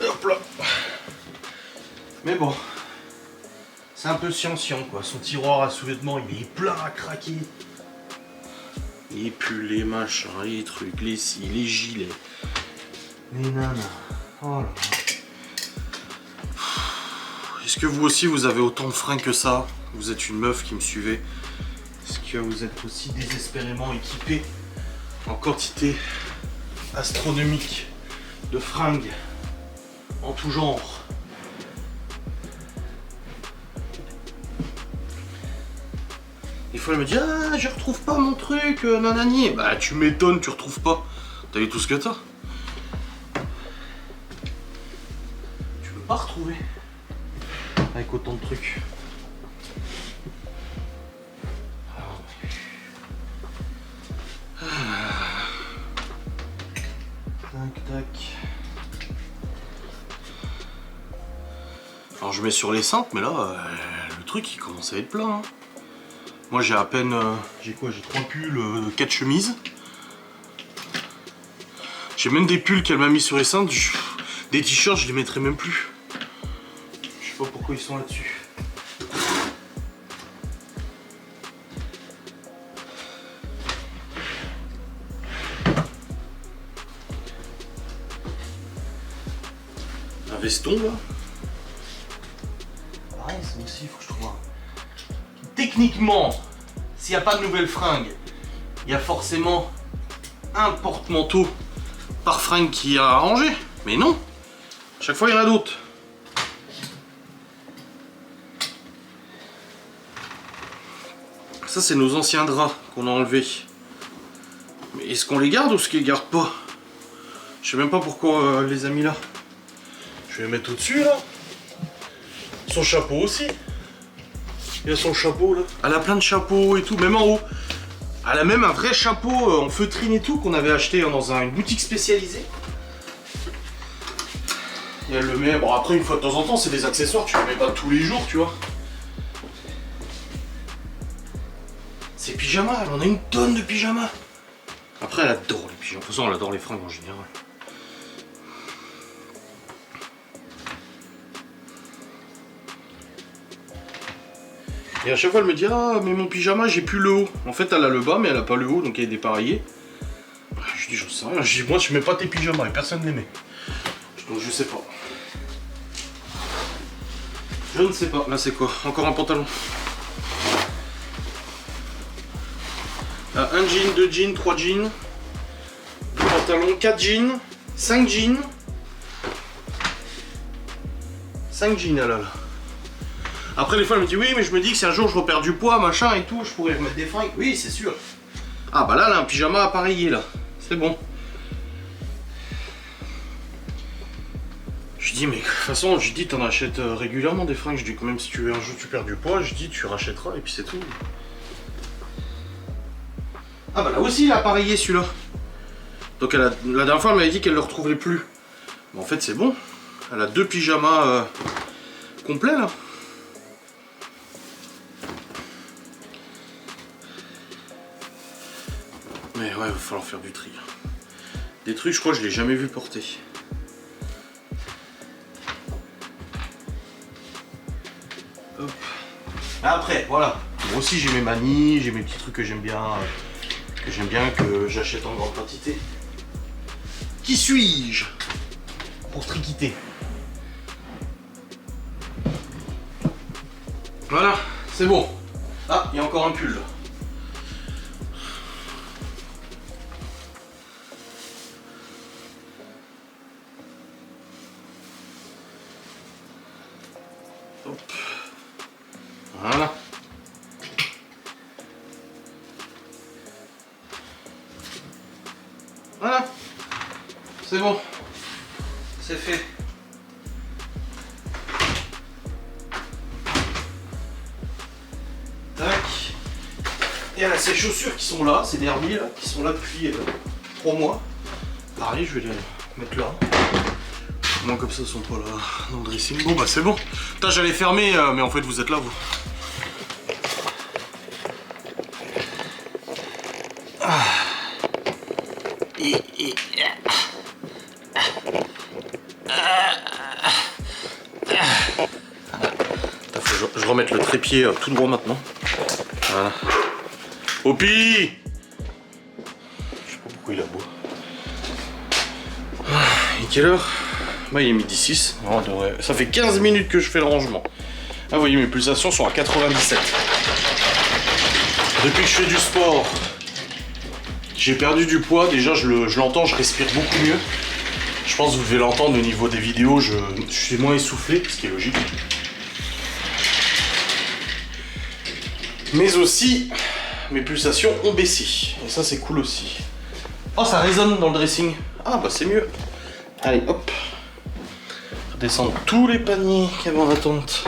Hop là. Mais bon... C'est un peu science, quoi. Son tiroir à sous-vêtements, il est plein à craquer. Les pulls, les machins, les trucs, les cils, les gilets. Les nanas. Oh là là. Est-ce que vous aussi, vous avez autant de fringues que ça? Vous êtes une meuf qui me suivait. Est-ce que vous êtes aussi désespérément équipé en quantité astronomique de fringues en tout genre? Des fois elle me dit, ah, je retrouve pas mon truc, nanani. Bah tu m'étonnes, tu retrouves pas. T'as vu tout ce que t'as? Tu peux pas retrouver avec autant de trucs. Tac. Alors je mets sur les cintres, mais là, le truc il commence à être plein. Hein. Moi j'ai à peine... j'ai quoi? J'ai 3 pulls, 4 chemises. J'ai même des pulls qu'elle m'a mis sur les seins. Des t-shirts, je les mettrai même plus. Je sais pas pourquoi ils sont là-dessus. Un veston là. Pareil, ça aussi, il faut que je trouve un. Techniquement, s'il n'y a pas de nouvelles fringues, il y a forcément un porte-manteau par fringue qui a arrangé. Mais non, chaque fois il y en a d'autres. Ça c'est nos anciens draps qu'on a enlevés. Mais est-ce qu'on les garde ou est-ce qu'ils les gardent pas? Je sais même pas pourquoi les a mis là. Je vais les mettre au-dessus là. Son chapeau aussi. Il y a son chapeau là. Elle a plein de chapeaux et tout, même en haut. Elle a même un vrai chapeau en feutrine et tout qu'on avait acheté dans une boutique spécialisée. Et elle le met, bon après une fois de temps en temps c'est des accessoires, tu le mets pas tous les jours tu vois. Ses pyjamas, elle en a une tonne de pyjamas. Après elle adore les pyjamas, de toute façon elle adore les fringues en général. Et à chaque fois elle me dit ah mais mon pyjama j'ai plus le haut. En fait elle a le bas mais elle a pas le haut donc elle est dépareillée. Je dis j'en sais rien, je dis moi tu mets pas tes pyjamas et personne ne les met. Donc je sais pas. Je ne sais pas. Là c'est quoi? Encore un pantalon. Là, un jean, 2 jeans, 3 jeans. 2 pantalons, 4 jeans, 5 jeans. 5 jeans elle a là. Après, des fois, elle me dit oui, mais je me dis que si un jour je repère du poids, machin et tout, je pourrais remettre des fringues. Oui, c'est sûr. Ah, bah là, elle a un pyjama appareillé là. C'est bon. Je dis, mais de toute façon, je dis, t'en achètes régulièrement des fringues. Je dis, quand même, si tu veux un jour tu perds du poids, je dis, tu rachèteras et puis c'est tout. Ah, bah là aussi, il a appareillé celui-là. Donc, la dernière fois, elle m'avait dit qu'elle le retrouvait plus. Mais en fait, c'est bon. Elle a 2 pyjamas complets là. Mais ouais, il va falloir faire du tri. Des trucs, je crois que je l'ai jamais vu porter. Hop. Après, voilà. Moi aussi, j'ai mes manies, j'ai mes petits trucs que j'aime bien, que j'achète en grande quantité. Qui suis-je pour triquiter? Voilà, c'est bon. Ah, il y a encore un pull là. Hop. Voilà. Voilà. C'est bon. C'est fait. Tac. Et elle a ses chaussures qui sont là, ces Derby là, qui sont là depuis 3 mois. Pareil, je vais les mettre là. Au moins comme ça, ils sont pas là dans le dressing. Bon bah c'est bon. Putain, j'allais fermer, mais en fait vous êtes là vous. Ah. Faut que je remette le trépied tout droit maintenant. Voilà. Opi! Je sais pas pourquoi il a beau. Et quelle heure? Bah il est midi 6. Non, ça fait 15 minutes que je fais le rangement. Ah vous voyez mes pulsations sont à 97. Depuis que je fais du sport, j'ai perdu du poids. Déjà je l'entends, je respire beaucoup mieux. Je pense que vous devez l'entendre au niveau des vidéos, je suis moins essoufflé, ce qui est logique. Mais aussi, mes pulsations ont baissé. Et ça c'est cool aussi. Oh ça résonne dans le dressing. Ah bah c'est mieux. Allez hop. Redescendre tous les paniers qu'il y avait en attente.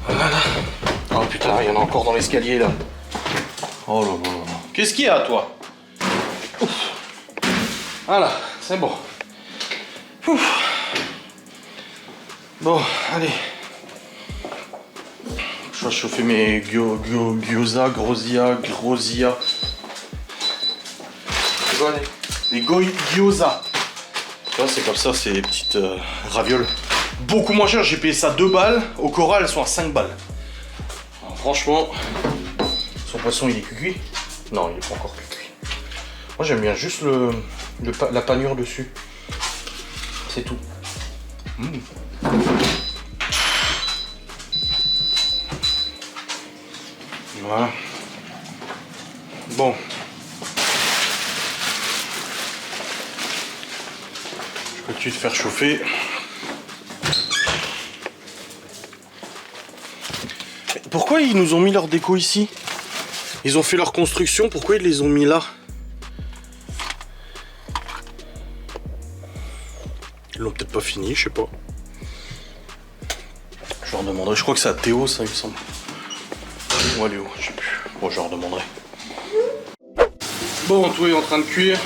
Voilà. Oh putain, il y en a encore dans l'escalier là. Oh là là là. Qu'est-ce qu'il y a toi? Ouf. Voilà, c'est bon. Ouf. Bon, allez. Je vais chauffer mes gyoza, grosia. C'est quoi les gyoza. C'est comme ça, c'est les petites ravioles. Beaucoup moins cher, j'ai payé ça 2 balles. Au Cora, elles sont à 5 balles. Alors, franchement, son poisson il est cuit. Non, il est pas encore cuit. Moi j'aime bien juste la panure dessus. C'est tout. Voilà. Bon. Je peux tout de suite faire chauffer. Pourquoi ils nous ont mis leur déco ici? Ils ont fait leur construction, pourquoi ils les ont mis là? Ils l'ont peut-être pas fini, je sais pas. Je leur demanderai, je crois que c'est à Théo ça il me semble. Ou à Léo, je sais plus. Bon, je leur demanderai. Bon, tout est en train de cuire.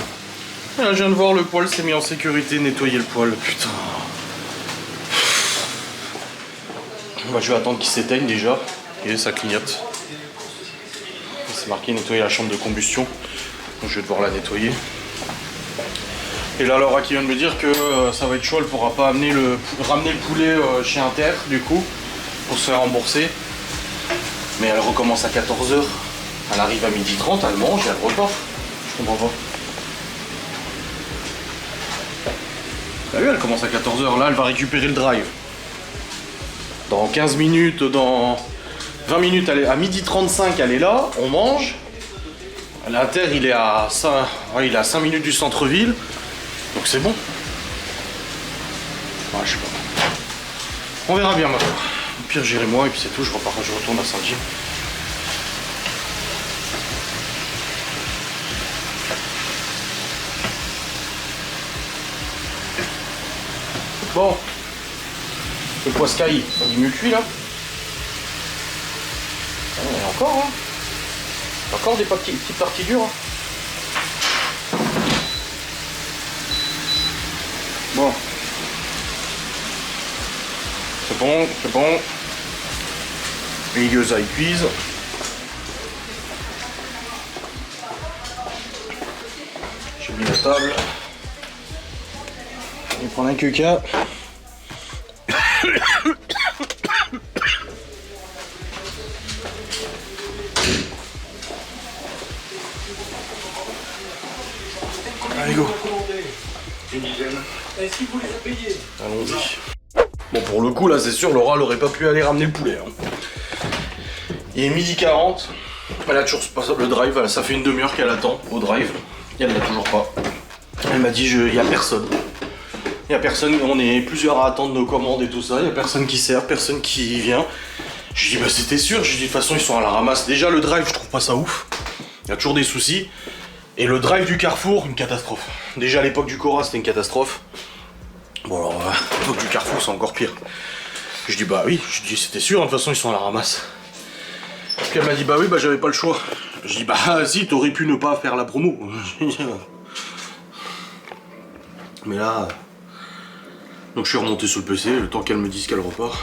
Et là, je viens de voir le poêle s'est mis en sécurité, nettoyer le poêle, putain. Bah, je vais attendre qu'il s'éteigne déjà. Et ça clignote. C'est marqué nettoyer la chambre de combustion. Donc je vais devoir la nettoyer. Et là Laura qui vient de me dire que ça va être chaud, elle pourra pas ramener le poulet chez Inter du coup pour se faire rembourser. Mais elle recommence à 14 h. Elle arrive à 12h30, elle mange et elle repart. Je comprends pas. T'as vu, elle commence à 14 h. Là elle va récupérer le drive. Dans 15 minutes, dans 20 minutes, elle est à 12h35, elle est là, on mange. L'Inter, il est à 5 minutes du centre-ville. Donc c'est bon. Ouais, je sais pas. On verra bien maintenant. Au pire, j'irai moi et puis c'est tout, je retourne à Saint-Gilles. Bon. Le poiscaille, il est mieux cuit là. Ah, il y en a encore, hein. Encore des petites parties dures. Hein. Bon. C'est bon, c'est bon. Les gyoza ils cuisent. J'ai mis la table. Je vais prendre un coca. Allez go. Est-ce qu'il vous les a payés? Allons-y. Bon pour le coup là c'est sûr Laura elle aurait pas pu aller ramener le poulet. Hein. Il est 12h40. Elle a toujours pas le drive, ça fait une demi-heure qu'elle attend au drive. Et elle l'a toujours pas. Elle m'a dit il y a personne. Il y a personne, on est plusieurs à attendre nos commandes et tout ça, il y a personne qui sert, personne qui vient. Je dis bah c'était sûr, je dis de toute façon ils sont à la ramasse. Déjà le drive je trouve pas ça ouf. Il y a toujours des soucis. Et le drive du Carrefour, une catastrophe. Déjà à l'époque du Cora c'était une catastrophe. Bon alors à l'époque du Carrefour c'est encore pire. Je dis bah oui, je dis c'était sûr, de toute façon ils sont à la ramasse. Puis elle m'a dit bah oui bah j'avais pas le choix. Je dis bah si t'aurais pu ne pas faire la promo. Mais là. Donc je suis remonté sur le PC, le temps qu'elle me dise qu'elle repart.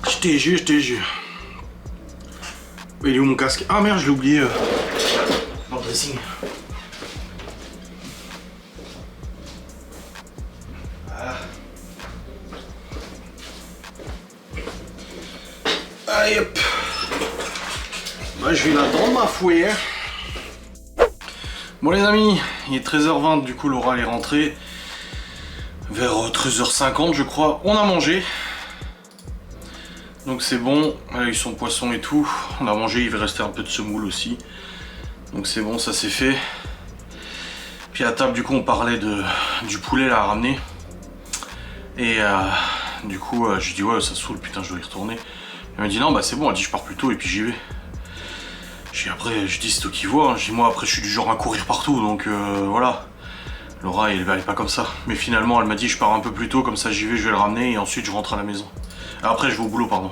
Je t'ai jure. Il est où mon casque? Ah merde, je l'ai oublié dans le dressing. Voilà. Allez hop. Bah, je vais l'attendre ma fouille. Bon les amis, il est 13h20, du coup Laura elle est rentrée. Vers 13h50 je crois. On a mangé. Donc c'est bon, elle a eu son poisson et tout. On a mangé, il va rester un peu de semoule aussi. Donc c'est bon, ça c'est fait. Puis à table du coup on parlait du poulet là à ramener. Et du coup je dis ouais ça saoule, putain je dois y retourner. Elle m'a dit non bah c'est bon, elle dit je pars plus tôt et puis j'y vais. Après je dis c'est toi qui vois, hein. Je dis moi après je suis du genre à courir partout donc voilà. Laura elle est pas comme ça. Mais finalement elle m'a dit je pars un peu plus tôt, comme ça j'y vais, je vais le ramener et ensuite je rentre à la maison. Après je vais au boulot pardon.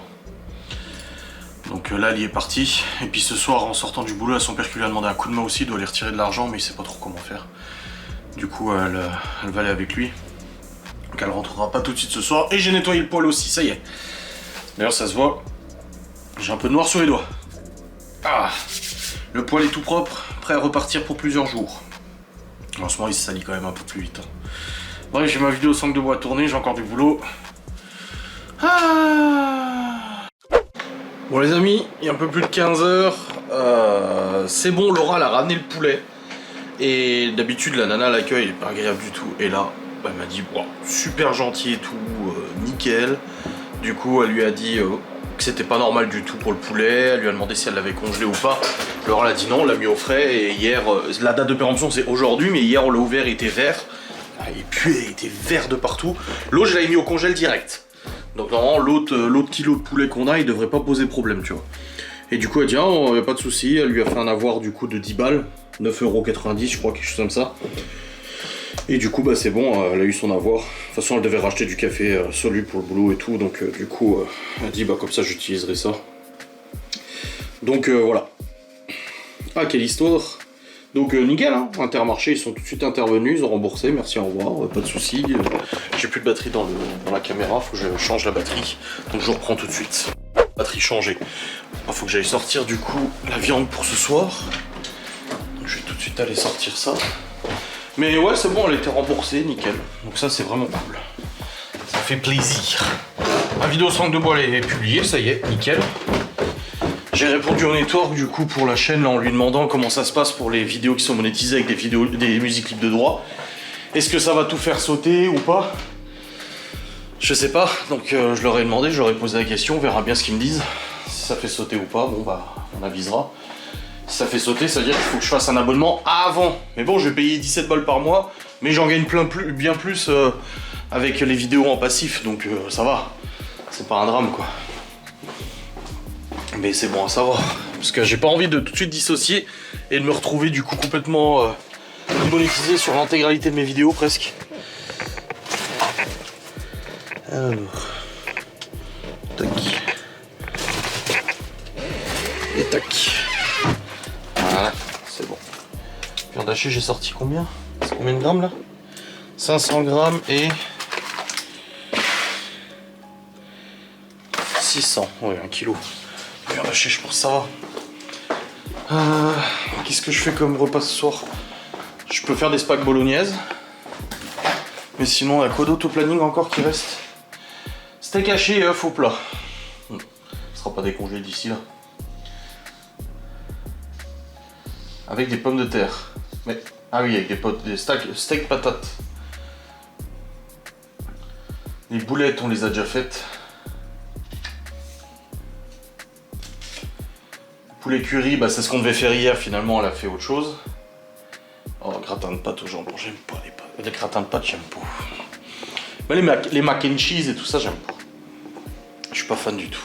Donc là, elle y est partie. Et puis ce soir, en sortant du boulot, son père qui lui a demandé un coup de main aussi, il doit aller retirer de l'argent, mais il sait pas trop comment faire. Du coup, elle va aller avec lui. Donc elle rentrera pas tout de suite ce soir. Et j'ai nettoyé le poêle aussi, ça y est. D'ailleurs, ça se voit. J'ai un peu de noir sur les doigts. Ah, le poêle est tout propre, prêt à repartir pour plusieurs jours. En ce moment, il se salit quand même un peu plus vite. Bref, j'ai ma vidéo sangle de bois à tourner, j'ai encore du boulot. Ah. Bon les amis, il est un peu plus de 15h. C'est bon, Laura elle a ramené le poulet. Et d'habitude, la nana à l'accueil, elle est pas agréable du tout. Et là, elle m'a dit, wow, super gentil et tout, nickel. Du coup, elle lui a dit que c'était pas normal du tout pour le poulet. Elle lui a demandé si elle l'avait congelé ou pas. Laura elle a dit non, on l'a mis au frais. Et hier, la date de péremption c'est aujourd'hui, mais hier on l'a ouvert, il était vert. Il puait, il était vert de partout. L'autre, je l'avais mis au congèle direct. Donc normalement, l'autre kilo de poulet qu'on a, il devrait pas poser problème, tu vois. Et du coup, elle dit, ah, pas de souci. Elle lui a fait un avoir du coup de 10 balles, 9,90 €, je crois, quelque chose comme ça. Et du coup, bah c'est bon, elle a eu son avoir. De toute façon, elle devait racheter du café solu pour le boulot et tout. Donc du coup, elle dit, bah comme ça, j'utiliserai ça. Donc voilà. Ah, quelle histoire. Donc nickel, hein. Intermarché, ils sont tout de suite intervenus, ils ont remboursé, merci, au revoir, pas de soucis. J'ai plus de batterie dans la caméra, faut que je change la batterie. Donc je reprends tout de suite. Batterie changée. Il faut que j'aille sortir du coup la viande pour ce soir. Donc je vais tout de suite aller sortir ça. Mais ouais, c'est bon, elle a été remboursée, nickel. Donc ça, c'est vraiment cool. Ça fait plaisir. Ma vidéo sangle de bois, elle est publiée, ça y est, nickel. J'ai répondu au network du coup pour la chaîne là, en lui demandant comment ça se passe pour les vidéos qui sont monétisées avec des musiques libres de droit. Est-ce que ça va tout faire sauter ou pas? Je sais pas, donc je leur ai demandé, je leur ai posé la question, on verra bien ce qu'ils me disent. Si ça fait sauter ou pas, bon bah on avisera. Si ça fait sauter, ça veut dire qu'il faut que je fasse un abonnement avant. Mais bon, je vais payer 17 balles par mois, mais j'en gagne bien plus avec les vidéos en passif, donc ça va. C'est pas un drame quoi. Mais c'est bon à savoir, parce que j'ai pas envie de tout de suite dissocier et de me retrouver du coup complètement monétisé sur l'intégralité de mes vidéos presque. Alors, tac, et tac, voilà, c'est bon. Viande hachée, j'ai sorti combien? C'est combien de grammes là? 500 grammes et 600, ouais, 1 kilo. Viande hachée, je pense que ça va. Qu'est-ce que je fais comme repas ce soir? Je peux faire des spag bolognaise. Mais sinon, il y a quoi d'autre au planning encore qui reste? Steak haché et œufs au plat. Ce sera pas décongelé d'ici là. Avec des pommes de terre. Mais, ah oui, avec des steak patates. Les boulettes, on les a déjà faites. Poulet curry, bah c'est ce qu'on devait faire hier, finalement elle a fait autre chose. Oh, gratin de pâtes au jambon, j'aime pas les gratins de pâtes, j'aime pas. Mais les mac and cheese et tout ça, j'aime pas. Je suis pas fan du tout.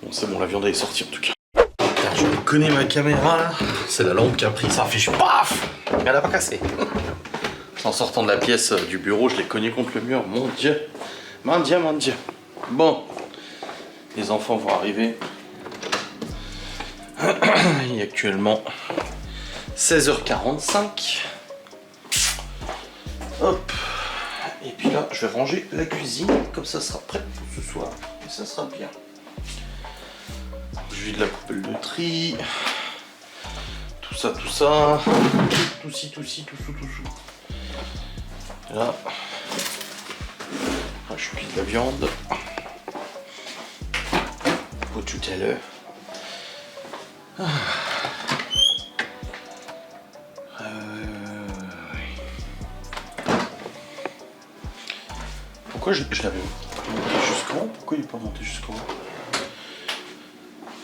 Bon, c'est bon, la viande est sortie en tout cas. Alors, je connais ma caméra là. C'est la lampe qui a pris sa fiche, paf! Mais elle a pas cassé. En sortant de la pièce du bureau, je l'ai cogné contre le mur. Mon Dieu. Mon Dieu, mon Dieu. Bon. Les enfants vont arriver. Il est actuellement 16h45. Hop. Et puis là, je vais ranger la cuisine. Comme ça sera prêt pour ce soir. Et ça sera bien. Je vide la poubelle de tri. Tout ça, tout ça. Tout ci, tout ci, tout sous, tout sous. Et là. Je cuis de la viande. Pour tout à l'heure. Pourquoi je l'avais monté jusqu'en haut? Pourquoi il n'est pas monté jusqu'en haut?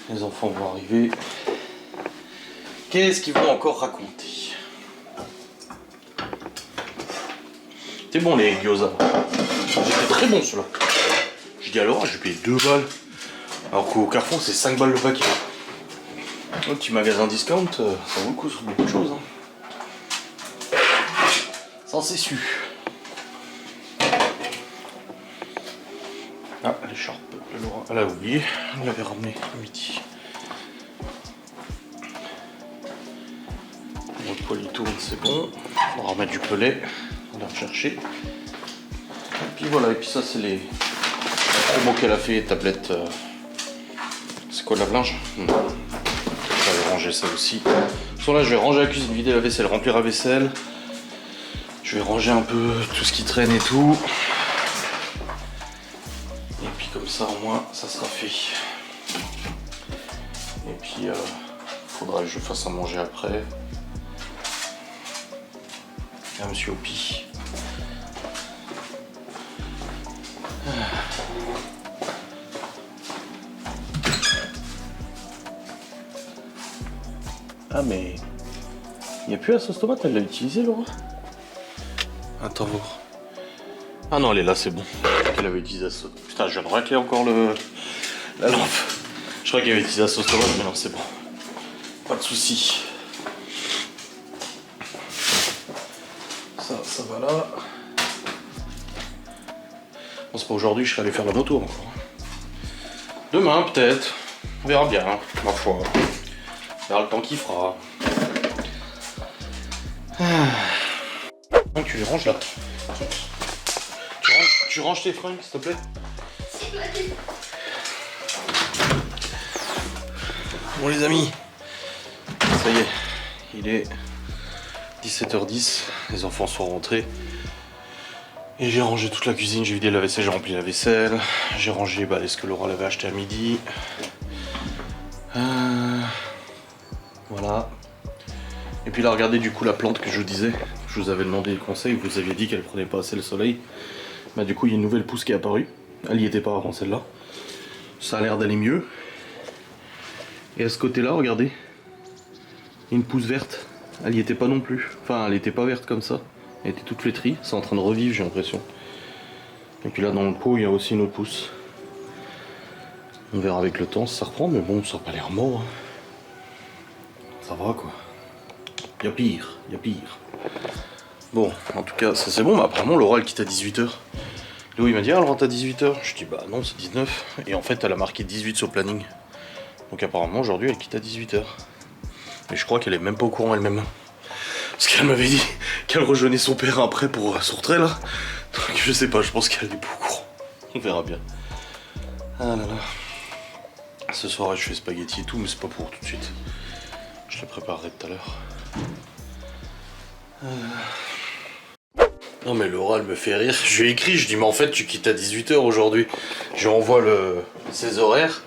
Les enfants vont arriver. Qu'est-ce qu'ils vont encore raconter? C'est bon les gyoza. C'était très bon ceux-là. Je dis alors, j'ai payé 2 balles. Alors qu'au Carrefour c'est 5 balles le paquet. Un petit magasin discount, ça vaut le coup sur beaucoup de choses. Hein. Ça c'est su. Ah, l'écharpe de Laura, elle a oublié, elle l'avait ramené à midi. poêle il tourne, c'est bon. On va remettre du pelet, on va rechercher. Et puis voilà, et puis ça c'est les promos qu'elle a fait, les tablettes. C'est quoi, le lave-linge? Je vais ranger ça aussi. Sur là, je vais ranger la cuisine, vider la vaisselle, remplir la vaisselle. Je vais ranger un peu tout ce qui traîne et tout. Et puis comme ça, au moins, ça sera fait. Et puis, faudra que je fasse à manger après. Ah, monsieur Opi. Ah mais... Il n'y a plus la sauce tomate, elle l'a utilisée, Laura? Attends voir. Ah non, elle est là, c'est bon. Elle avait utilisé la sauce. Putain, je viens de racler encore la lampe. Je crois qu'elle avait utilisé la sauce tomate, mais non, c'est bon. Pas de soucis. Ça va là. Bon, c'est pas aujourd'hui, je serai allé faire la moto encore. Demain, peut-être. On verra bien, ma foi. On verra le temps qu'il fera. Donc tu les ranges là. Tu ranges tes fringues, s'il te plaît. Bon les amis, ça y est, il est 17h10, les enfants sont rentrés. Et j'ai rangé toute la cuisine, j'ai vidé la vaisselle, j'ai rempli la vaisselle. J'ai rangé ce que Laura l'avait acheté à midi. Voilà. Et puis là, regardez du coup la plante que je vous disais. Je vous avais demandé le conseil, vous aviez dit qu'elle prenait pas assez le soleil. Bah du coup, il y a une nouvelle pousse qui est apparue. Elle n'y était pas avant celle-là. Ça a l'air d'aller mieux. Et à ce côté-là, regardez. Une pousse verte. Elle n'y était pas non plus. Enfin, elle n'était pas verte comme ça. Elle était toute flétrie. C'est en train de revivre, j'ai l'impression. Et puis là, dans le pot, il y a aussi une autre pousse. On verra avec le temps si ça reprend, mais bon, ça n'a pas l'air mort. Ça va quoi. Il y a pire, il y a pire. Bon, en tout cas, ça c'est bon, mais apparemment Laura elle quitte à 18h. Léo il m'a dit, elle rentre à 18h. Je dis, bah non, c'est 19. Et en fait, elle a marqué 18 sur le planning. Donc apparemment, aujourd'hui, elle quitte à 18h. Mais je crois qu'elle est même pas au courant elle-même. Parce qu'elle m'avait dit qu'elle rejoignait son père après pour son retrait là. Donc je sais pas, je pense qu'elle est pas au courant. On verra bien. Ah là là. Ce soir, je fais spaghetti et tout, mais c'est pas pour tout de suite. Je les préparerai tout à l'heure. Non mais Laura elle me fait rire. Je lui ai écrit, je dis mais en fait tu quittes à 18h aujourd'hui. Je lui envoie ses horaires.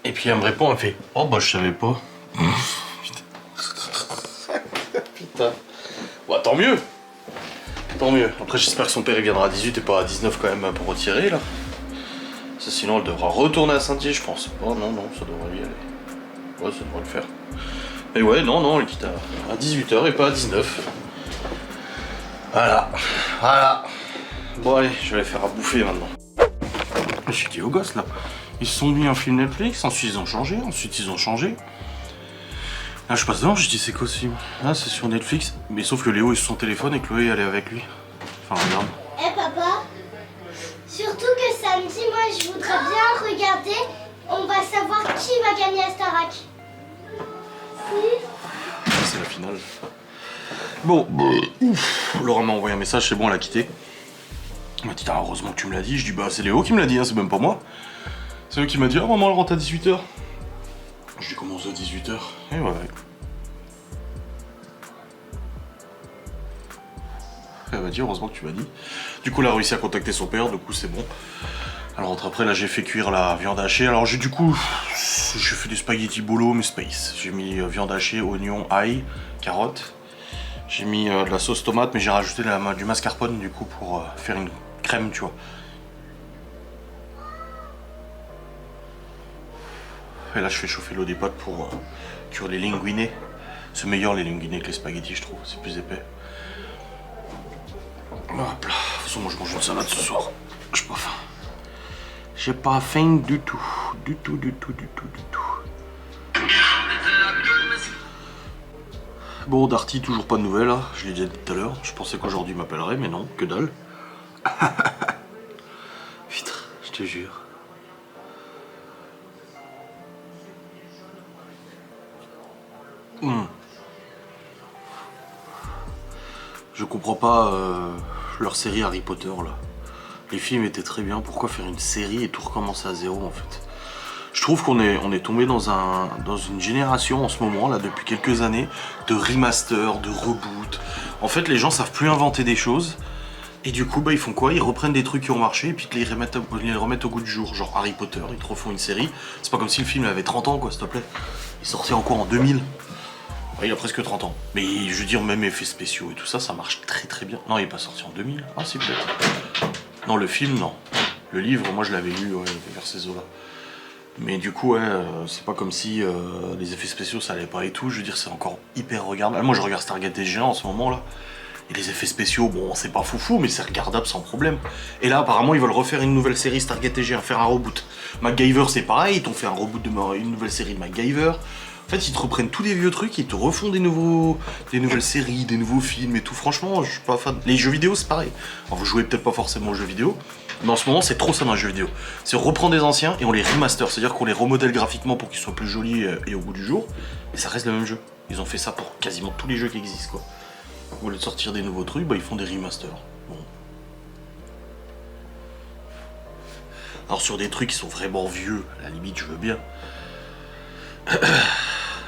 Et puis elle me répond, elle fait oh bah je savais pas. Putain. Bah tant mieux. Tant mieux. Après j'espère que son père il viendra à 18 et pas à 19 quand même pour retirer là. Ça, sinon elle devra retourner à Saint-Dié je pense. Oh non non ça devrait y aller. Ouais ça devrait le faire. Mais ouais non elle quitte à 18h et pas à 19. Voilà, voilà. Bon allez, je vais les faire à bouffer maintenant. J'ai dit aux gosses là, ils se sont mis un film Netflix, ensuite ils ont changé, Là je passe devant, je dis c'est quoi ce film? Ah c'est sur Netflix, mais sauf que Léo est sur son téléphone et Chloé elle est avec lui. Enfin regarde. Eh papa, surtout que samedi, moi je voudrais bien regarder, on va savoir qui va gagner à Starac. C'est la finale. Bon, ouf, Laura m'a envoyé un message, c'est bon, elle a quitté. Elle m'a dit, ah, heureusement que tu me l'as dit. Je dis, bah, c'est Léo qui me l'a dit, hein, c'est même pas moi. C'est eux qui m'a dit, ah, maman, elle rentre à 18h. Je dis, comment ça, 18h? Et ouais. Elle m'a dit, heureusement que tu m'as dit. Du coup, elle a réussi à contacter son père, du coup, c'est bon. Elle rentre après, là, j'ai fait cuire la viande hachée. Alors, j'ai fait des spaghettis bolo, mais space. J'ai mis viande hachée, oignon, ail, carottes. J'ai mis de la sauce tomate, mais j'ai rajouté du mascarpone du coup pour faire une crème, tu vois. Et là, je fais chauffer l'eau des pâtes pour cuire les linguinés. C'est meilleur les linguinés que les spaghettis, je trouve. C'est plus épais. Hop là. De toute façon, moi, je mange une salade ce soir. J'ai pas faim. J'ai pas faim du tout. Du tout. Bon, Darty, toujours pas de nouvelles, hein. Je l'ai déjà dit tout à l'heure. Je pensais qu'aujourd'hui il m'appellerait, mais non, que dalle. Putain, je te jure. Je comprends pas leur série Harry Potter là. Les films étaient très bien, pourquoi faire une série et tout recommencer à zéro en fait? Je trouve qu'on est tombé dans une génération en ce moment là, depuis quelques années, de remaster, de reboot. En fait les gens savent plus inventer des choses. Et du coup, ils font quoi? Ils reprennent des trucs qui ont marché et puis ils les remettent au goût du jour. Genre Harry Potter, ils te refont une série. C'est pas comme si le film avait 30 ans, quoi, s'il te plaît. Il sortait encore en 2000. Ouais, il a presque 30 ans. Mais je veux dire, même effets spéciaux et tout ça, ça marche très très bien. Non, il est pas sorti en 2000. Ah, si, peut-être. Non, le film, non. Le livre, moi, je l'avais lu, ouais, vers ces eaux-là. Mais du coup, ouais, c'est pas comme si les effets spéciaux, ça allait pas et tout. Je veux dire, c'est encore hyper regardable. Moi, je regarde Stargate SG1 en ce moment, là. Et les effets spéciaux, bon, c'est pas foufou, mais c'est regardable sans problème. Et là, apparemment, ils veulent refaire une nouvelle série Stargate SG1, faire un reboot. MacGyver, c'est pareil, ils t'ont fait un reboot une nouvelle série de MacGyver. En fait, ils te reprennent tous des vieux trucs, ils te refont des nouvelles séries, des nouveaux films et tout. Franchement, je suis pas fan. Les jeux vidéo, c'est pareil. Alors, vous jouez peut-être pas forcément aux jeux vidéo, mais en ce moment, c'est trop ça dans les jeux vidéo. C'est on reprend des anciens et on les remaster, c'est-à-dire qu'on les remodèle graphiquement pour qu'ils soient plus jolis et au goût du jour. Et ça reste le même jeu. Ils ont fait ça pour quasiment tous les jeux qui existent, quoi. Au lieu de sortir des nouveaux trucs, ils font des remasters. Bon. Alors sur des trucs qui sont vraiment vieux, à la limite je veux bien.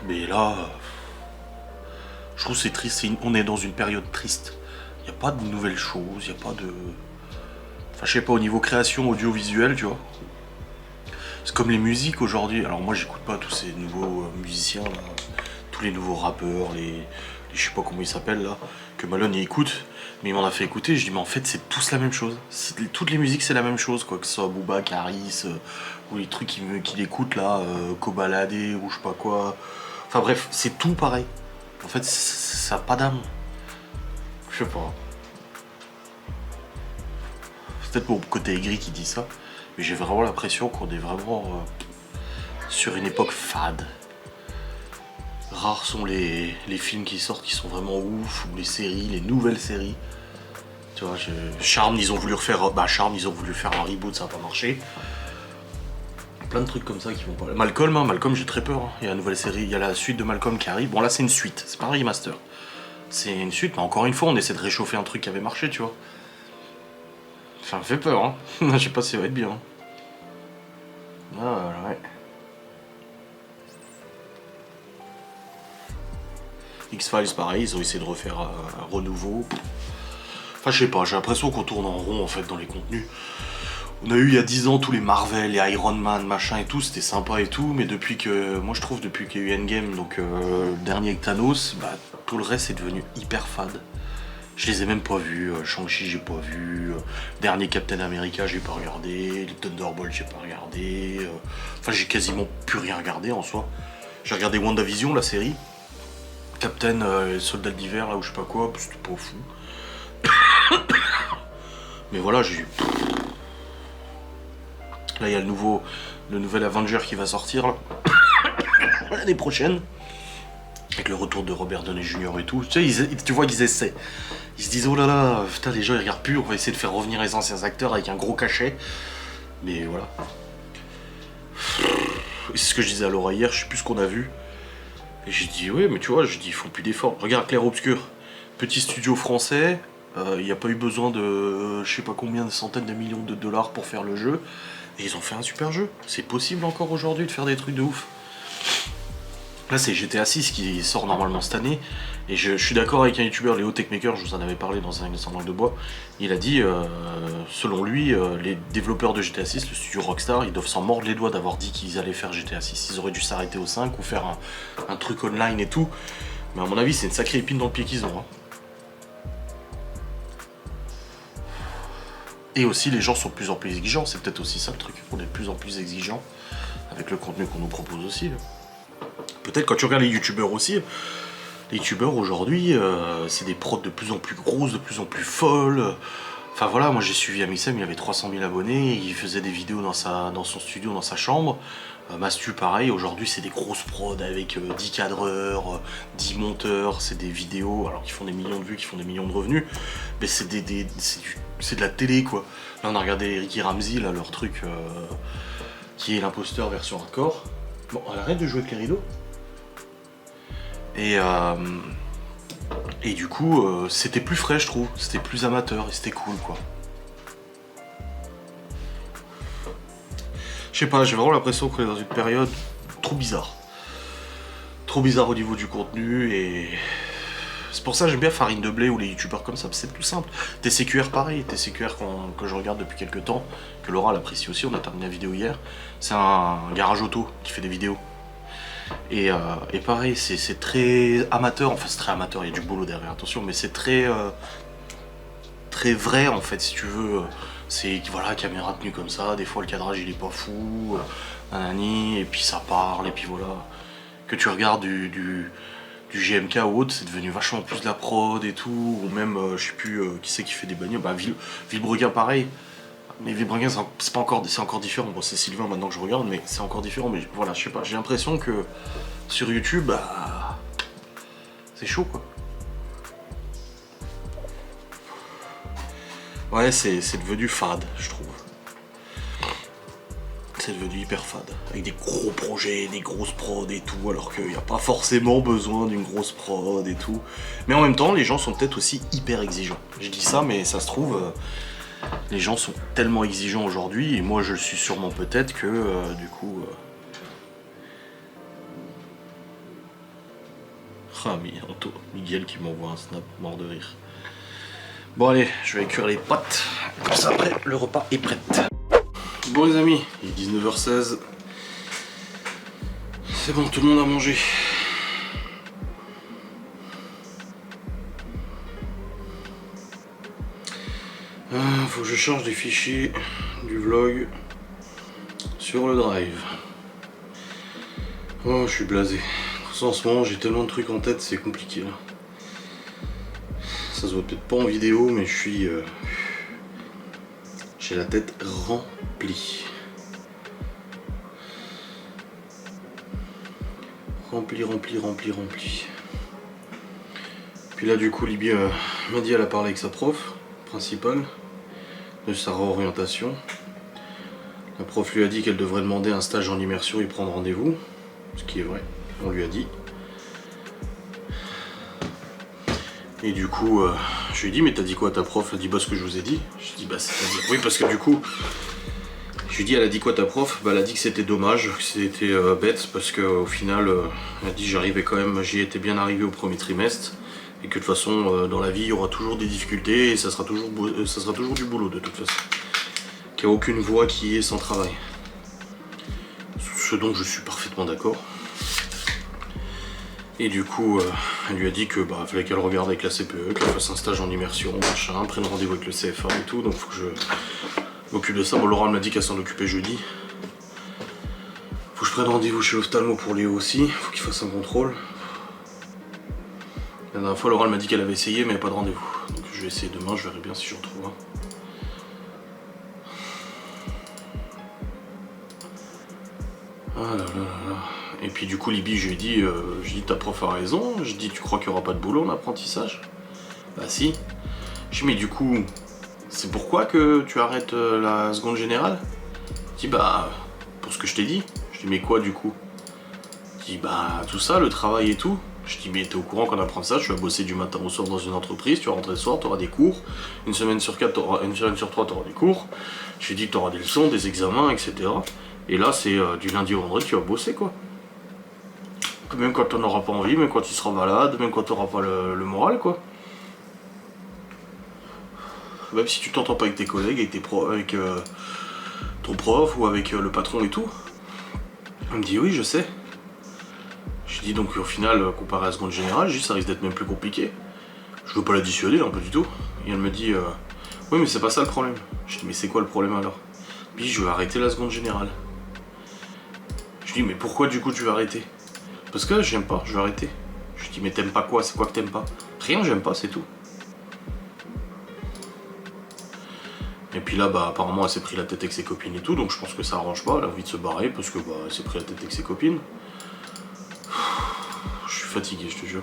Mais là, je trouve c'est triste, on est dans une période triste. Il n'y a pas de nouvelles choses, il n'y a pas de... Enfin je sais pas, au niveau création audiovisuelle, tu vois. C'est comme les musiques aujourd'hui. Alors moi j'écoute pas tous ces nouveaux musiciens, là. Tous les nouveaux rappeurs, je sais pas comment ils s'appellent là, que Malone il écoute, mais il m'en a fait écouter, je dis mais en fait c'est tous la même chose, toutes les musiques c'est la même chose, quoi que ce soit Booba, Caris, ou les trucs qu'il écoute là, Kobalade ou je sais pas quoi, enfin bref, c'est tout pareil, en fait ça a pas d'âme, je sais pas, c'est peut-être mon côté aigri qui dit ça, mais j'ai vraiment l'impression qu'on est vraiment sur une époque fade. Rares sont les films qui sortent qui sont vraiment ouf, ou les séries, les nouvelles séries. Tu vois, Charmed, ils ont voulu refaire. Charmed, ils ont voulu faire un reboot, ça n'a pas marché. Plein de trucs comme ça qui vont pas. Malcolm, j'ai très peur. Hein. Il y a la nouvelle série, il y a la suite de Malcolm qui arrive. Bon, là, c'est une suite, c'est pas un remaster. C'est une suite, mais encore une fois, on essaie de réchauffer un truc qui avait marché, tu vois. Ça me fait peur, hein. Je sais pas si ça va être bien. Ah, ouais. X-Files pareil, ils ont essayé de refaire un renouveau. Enfin je sais pas, j'ai l'impression qu'on tourne en rond en fait dans les contenus. On a eu il y a 10 ans tous les Marvel, les Iron Man, machin et tout, c'était sympa et tout, mais depuis que. Moi je trouve depuis qu'il y a eu Endgame, donc le dernier avec Thanos, tout le reste est devenu hyper fade. Je les ai même pas vus, Shang-Chi j'ai pas vu, dernier Captain America j'ai pas regardé, les Thunderbolts j'ai pas regardé, enfin j'ai quasiment plus rien regardé en soi. J'ai regardé WandaVision, la série. Captain Soldat d'hiver là ou je sais pas quoi, c'était pas fou. Mais voilà, j'ai... Là il y a le nouvel Avenger qui va sortir là. L'année prochaine. Avec le retour de Robert Downey Jr. et tout. Tu sais, tu vois qu'ils essaient. Ils se disent oh là là, putain les gens ils regardent plus, on va essayer de faire revenir les anciens acteurs avec un gros cachet. Mais voilà. C'est ce que je disais à Laura hier, je sais plus ce qu'on a vu. Et j'ai dit ouais mais tu vois, ils font plus d'efforts. Regarde Clair Obscur, petit studio français, il n'y a pas eu besoin de je sais pas combien de centaines de millions de dollars pour faire le jeu. Et ils ont fait un super jeu. C'est possible encore aujourd'hui de faire des trucs de ouf. Là c'est GTA 6 qui sort normalement cette année. Et je suis d'accord avec un youtubeur, Léo Techmaker, je vous en avais parlé dans un langue de bois. Il a dit, selon lui, les développeurs de GTA 6, le studio Rockstar, ils doivent s'en mordre les doigts d'avoir dit qu'ils allaient faire GTA 6. Ils auraient dû s'arrêter au 5 ou faire un truc online et tout. Mais à mon avis c'est une sacrée épine dans le pied qu'ils ont. Hein. Et aussi les gens sont de plus en plus exigeants, c'est peut-être aussi ça le truc. On est de plus en plus exigeants avec le contenu qu'on nous propose aussi. Là. Peut-être quand tu regardes les youtubeurs aussi, les youtubeurs aujourd'hui, c'est des prods de plus en plus grosses, de plus en plus folles. Enfin voilà, moi j'ai suivi Amixem, il avait 300 000 abonnés, il faisait des vidéos dans son studio, dans sa chambre. Mastu pareil, aujourd'hui c'est des grosses prods avec 10 cadreurs, 10 monteurs, c'est des vidéos, alors qu'ils font des millions de vues, qui font des millions de revenus, mais c'est de la télé quoi. Là on a regardé Ricky Ramsey, là, leur truc qui est l'imposteur version hardcore. Bon, arrête de jouer avec les rideaux. Et Et du coup, c'était plus frais, je trouve. C'était plus amateur et c'était cool, quoi. Je sais pas, j'ai vraiment l'impression qu'on est dans une période trop bizarre. Trop bizarre au niveau du contenu et... C'est pour ça que j'aime bien Farine de Blé ou les youtubeurs comme ça, c'est tout simple. TCQR pareil, TCQR que je regarde depuis quelques temps, que Laura l'apprécie aussi, on a terminé la vidéo hier. C'est un garage auto qui fait des vidéos. Et pareil, c'est très amateur, enfin c'est très amateur, il y a du boulot derrière, attention, mais c'est très vrai en fait, si tu veux. C'est voilà, caméra tenue comme ça, des fois le cadrage il est pas fou, nanani, et puis ça parle, et puis voilà. Que tu regardes du GMK ou autre, c'est devenu vachement plus de la prod et tout, ou même, je sais plus qui c'est qui fait des bagnoles, bah Villebrequin pareil. Mais Villebrequin c'est encore différent, bon c'est Sylvain maintenant que je regarde, mais c'est encore différent, mais voilà, je sais pas, j'ai l'impression que sur YouTube, bah, c'est chaud quoi. Ouais, c'est devenu fade, je trouve. C'est devenu hyper fade, avec des gros projets, des grosses prods et tout, alors qu'il n'y a pas forcément besoin d'une grosse prod et tout. Mais en même temps, les gens sont peut-être aussi hyper exigeants. Je dis ça, mais ça se trouve, les gens sont tellement exigeants aujourd'hui, et moi je le suis sûrement peut-être que, du coup... Ah, Miguel qui m'envoie un snap, mort de rire. Bon allez, je vais cuire les pâtes, comme ça après le repas est prêt. Bon les amis, il est 19h16. C'est bon, tout le monde a mangé. Faut que je change des fichiers du vlog sur le drive. Oh, je suis blasé. En ce moment, j'ai tellement de trucs en tête, c'est compliqué là. Ça se voit peut-être pas en vidéo, mais je suis... j'ai la tête remplie. Remplie. Puis là, du coup, Libye m'a dit, elle a parlé avec sa prof principale de sa réorientation. La prof lui a dit qu'elle devrait demander un stage en immersion et prendre rendez-vous, ce qui est vrai, on lui a dit. Et du coup, je lui ai dit, mais t'as dit quoi à ta prof? Elle a dit, bah ce que je vous ai dit. Je lui ai dit, bah c'est-à-dire... Oui, parce que du coup, je lui ai dit, elle a dit quoi ta prof? Bah elle a dit que c'était dommage, que c'était bête, parce qu'au final, elle a dit, j'arrivais quand même, j'y étais bien arrivé au premier trimestre, et que de toute façon, dans la vie, il y aura toujours des difficultés, et ça sera toujours du boulot de toute façon. Qu'il n'y a aucune voie qui est sans travail. Ce dont je suis parfaitement d'accord. Et du coup, elle lui a dit que bah fallait qu'elle regarde avec la CPE, qu'elle fasse un stage en immersion, machin, prenne rendez-vous avec le CFA et tout, donc faut que je m'occupe de ça. Bon, Laura m'a dit qu'elle s'en occupait jeudi. Faut que je prenne rendez-vous chez l'ophtalmo pour Léo aussi, faut qu'il fasse un contrôle. La dernière fois, Laura m'a dit qu'elle avait essayé, mais il n'y a pas de rendez-vous. Donc je vais essayer demain, je verrai bien si je retrouve un. Ah là là là là. Et puis du coup Libye, je lui ai dit ta prof a raison, je dis tu crois qu'il n'y aura pas de boulot en apprentissage? Bah si. Je dis mais du coup, c'est pourquoi que tu arrêtes la seconde générale? Je dis bah, pour ce que je t'ai dit. Je dis mais quoi du coup? Je dis bah tout ça, le travail et tout. Je dis mais t'es au courant qu'en apprentissage tu vas bosser du matin au soir dans une entreprise, tu vas rentrer le soir, tu auras des cours, une semaine sur 3 tu auras des cours. Je lui ai dit que tu auras des leçons, des examens, etc. Et là c'est du lundi au vendredi tu vas bosser quoi. Même quand tu n'auras pas envie, même quand tu seras malade, même quand tu n'auras pas le moral quoi. Même si tu t'entends pas avec tes collègues, avec ton prof ou avec le patron et tout. Elle me dit oui je sais. Je dis donc au final comparé à la seconde générale, je dis ça risque d'être même plus compliqué. Je veux pas la dissuader un peu du tout. Et elle me dit oui mais c'est pas ça le problème. Je dis mais c'est quoi le problème alors? Puis je veux arrêter la seconde générale. Je dis mais pourquoi du coup tu veux arrêter? Parce que j'aime pas, je vais arrêter. Je dis mais t'aimes pas quoi? C'est quoi que t'aimes pas? Rien, j'aime pas, c'est tout. Et puis là bah apparemment elle s'est pris la tête avec ses copines et tout, donc je pense que ça arrange pas, elle a envie de se barrer parce que bah elle s'est pris la tête avec ses copines. Je suis fatigué, je te jure.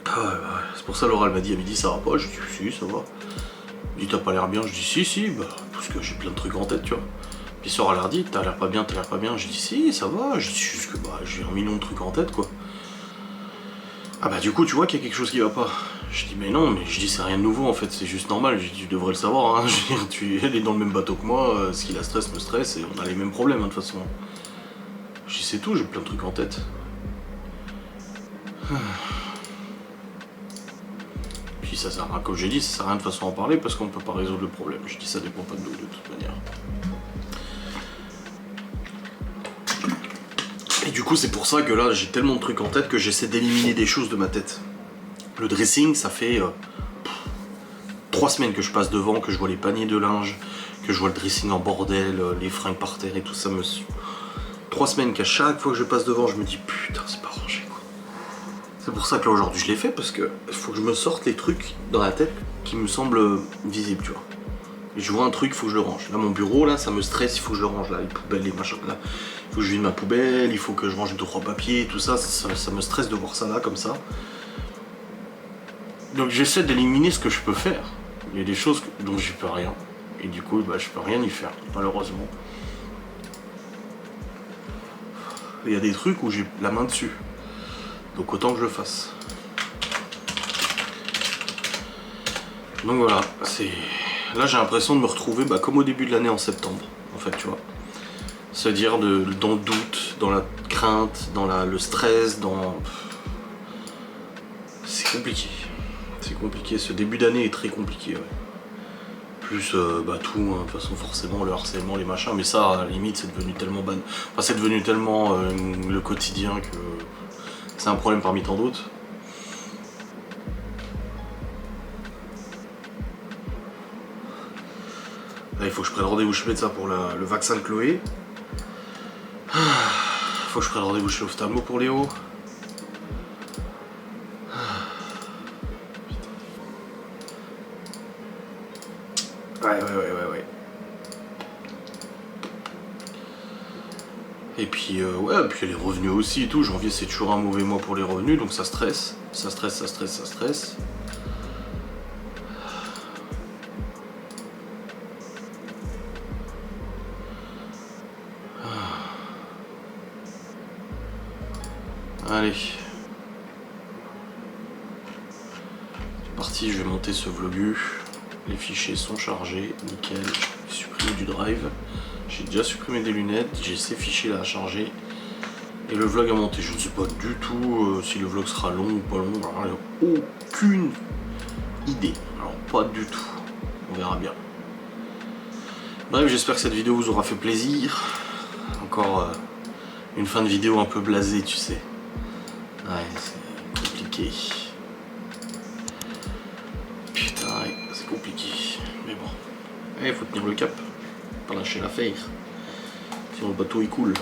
Ah ouais, c'est pour ça Laura elle m'a dit à midi ça va pas, je dis si ça va. Elle me dit t'as pas l'air bien, je dis si bah parce que j'ai plein de trucs en tête tu vois. Puis Sora leur dit, t'as l'air pas bien, t'as l'air pas bien. Je dis si, ça va, je dis juste que bah, j'ai 1 million de trucs en tête quoi. Ah bah du coup tu vois qu'il y a quelque chose qui va pas. Je dis mais non, mais je dis c'est rien de nouveau en fait, c'est juste normal, je dis tu devrais le savoir, hein. Je veux dire, elle est dans le même bateau que moi, ce qui la stresse me stresse et on a les mêmes problèmes hein, de toute façon. Je dis c'est tout, j'ai plein de trucs en tête. Puis ça sert à rien, comme j'ai dit, ça sert à rien de façon à en parler parce qu'on peut pas résoudre le problème. Je dis ça dépend pas de nous de toute manière. Et du coup c'est pour ça que là j'ai tellement de trucs en tête que j'essaie d'éliminer des choses de ma tête. Le dressing ça fait 3 semaines que je passe devant, que je vois les paniers de linge, que je vois le dressing en bordel, les fringues par terre et tout ça me... 3 semaines qu'à chaque fois que je passe devant je me dis putain c'est pas rangé quoi. C'est pour ça que là aujourd'hui je l'ai fait parce que il faut que je me sorte les trucs dans la tête qui me semblent visibles tu vois. Et je vois un truc, il faut que je le range. Là mon bureau là ça me stresse, il faut que je le range là, les poubelles, les machins là. Il faut que je vide ma poubelle, il faut que je range 2-3 papiers, tout ça, ça me stresse de voir ça là comme ça. Donc j'essaie d'éliminer ce que je peux faire. Il y a des choses dont j'y peux rien. Et du coup bah, je peux rien y faire, malheureusement. Il y a des trucs où j'ai la main dessus. Donc autant que je le fasse. Donc voilà, c'est. Là j'ai l'impression de me retrouver bah, comme au début de l'année en septembre, en fait tu vois. C'est-à-dire dans le doute, dans la crainte, dans le stress, dans... C'est compliqué. C'est compliqué, ce début d'année est très compliqué, ouais. Plus bah tout, hein, de toute façon forcément le harcèlement, les machins, mais ça à la limite c'est devenu tellement enfin c'est devenu tellement le quotidien que c'est un problème parmi tant d'autres. Là il faut que je prenne rendez-vous chez le médecin pour le vaccin de Chloé. Faut que je prenne rendez-vous chez l'ophtalmo pour Léo. Ouais. Et puis ouais, puis les revenus aussi et tout. Janvier c'est toujours un mauvais mois pour les revenus, donc ça stresse. Ça stresse. Allez. C'est parti, je vais monter ce vlogu. Les fichiers sont chargés, nickel. J'ai supprimé du drive. J'ai déjà supprimé des lunettes. J'ai ces fichiers là à charger. Et le vlog à monter. Je ne sais pas du tout si le vlog sera long ou pas long. Alors, il n'y a aucune idée. Alors pas du tout. On verra bien. Bref, j'espère que cette vidéo vous aura fait plaisir. Encore une fin de vidéo un peu blasée, tu sais. Ouais, c'est compliqué. Putain, ouais, c'est compliqué. Mais bon. Il faut tenir le cap. Pas lâcher l'affaire. Sinon le bateau il coule.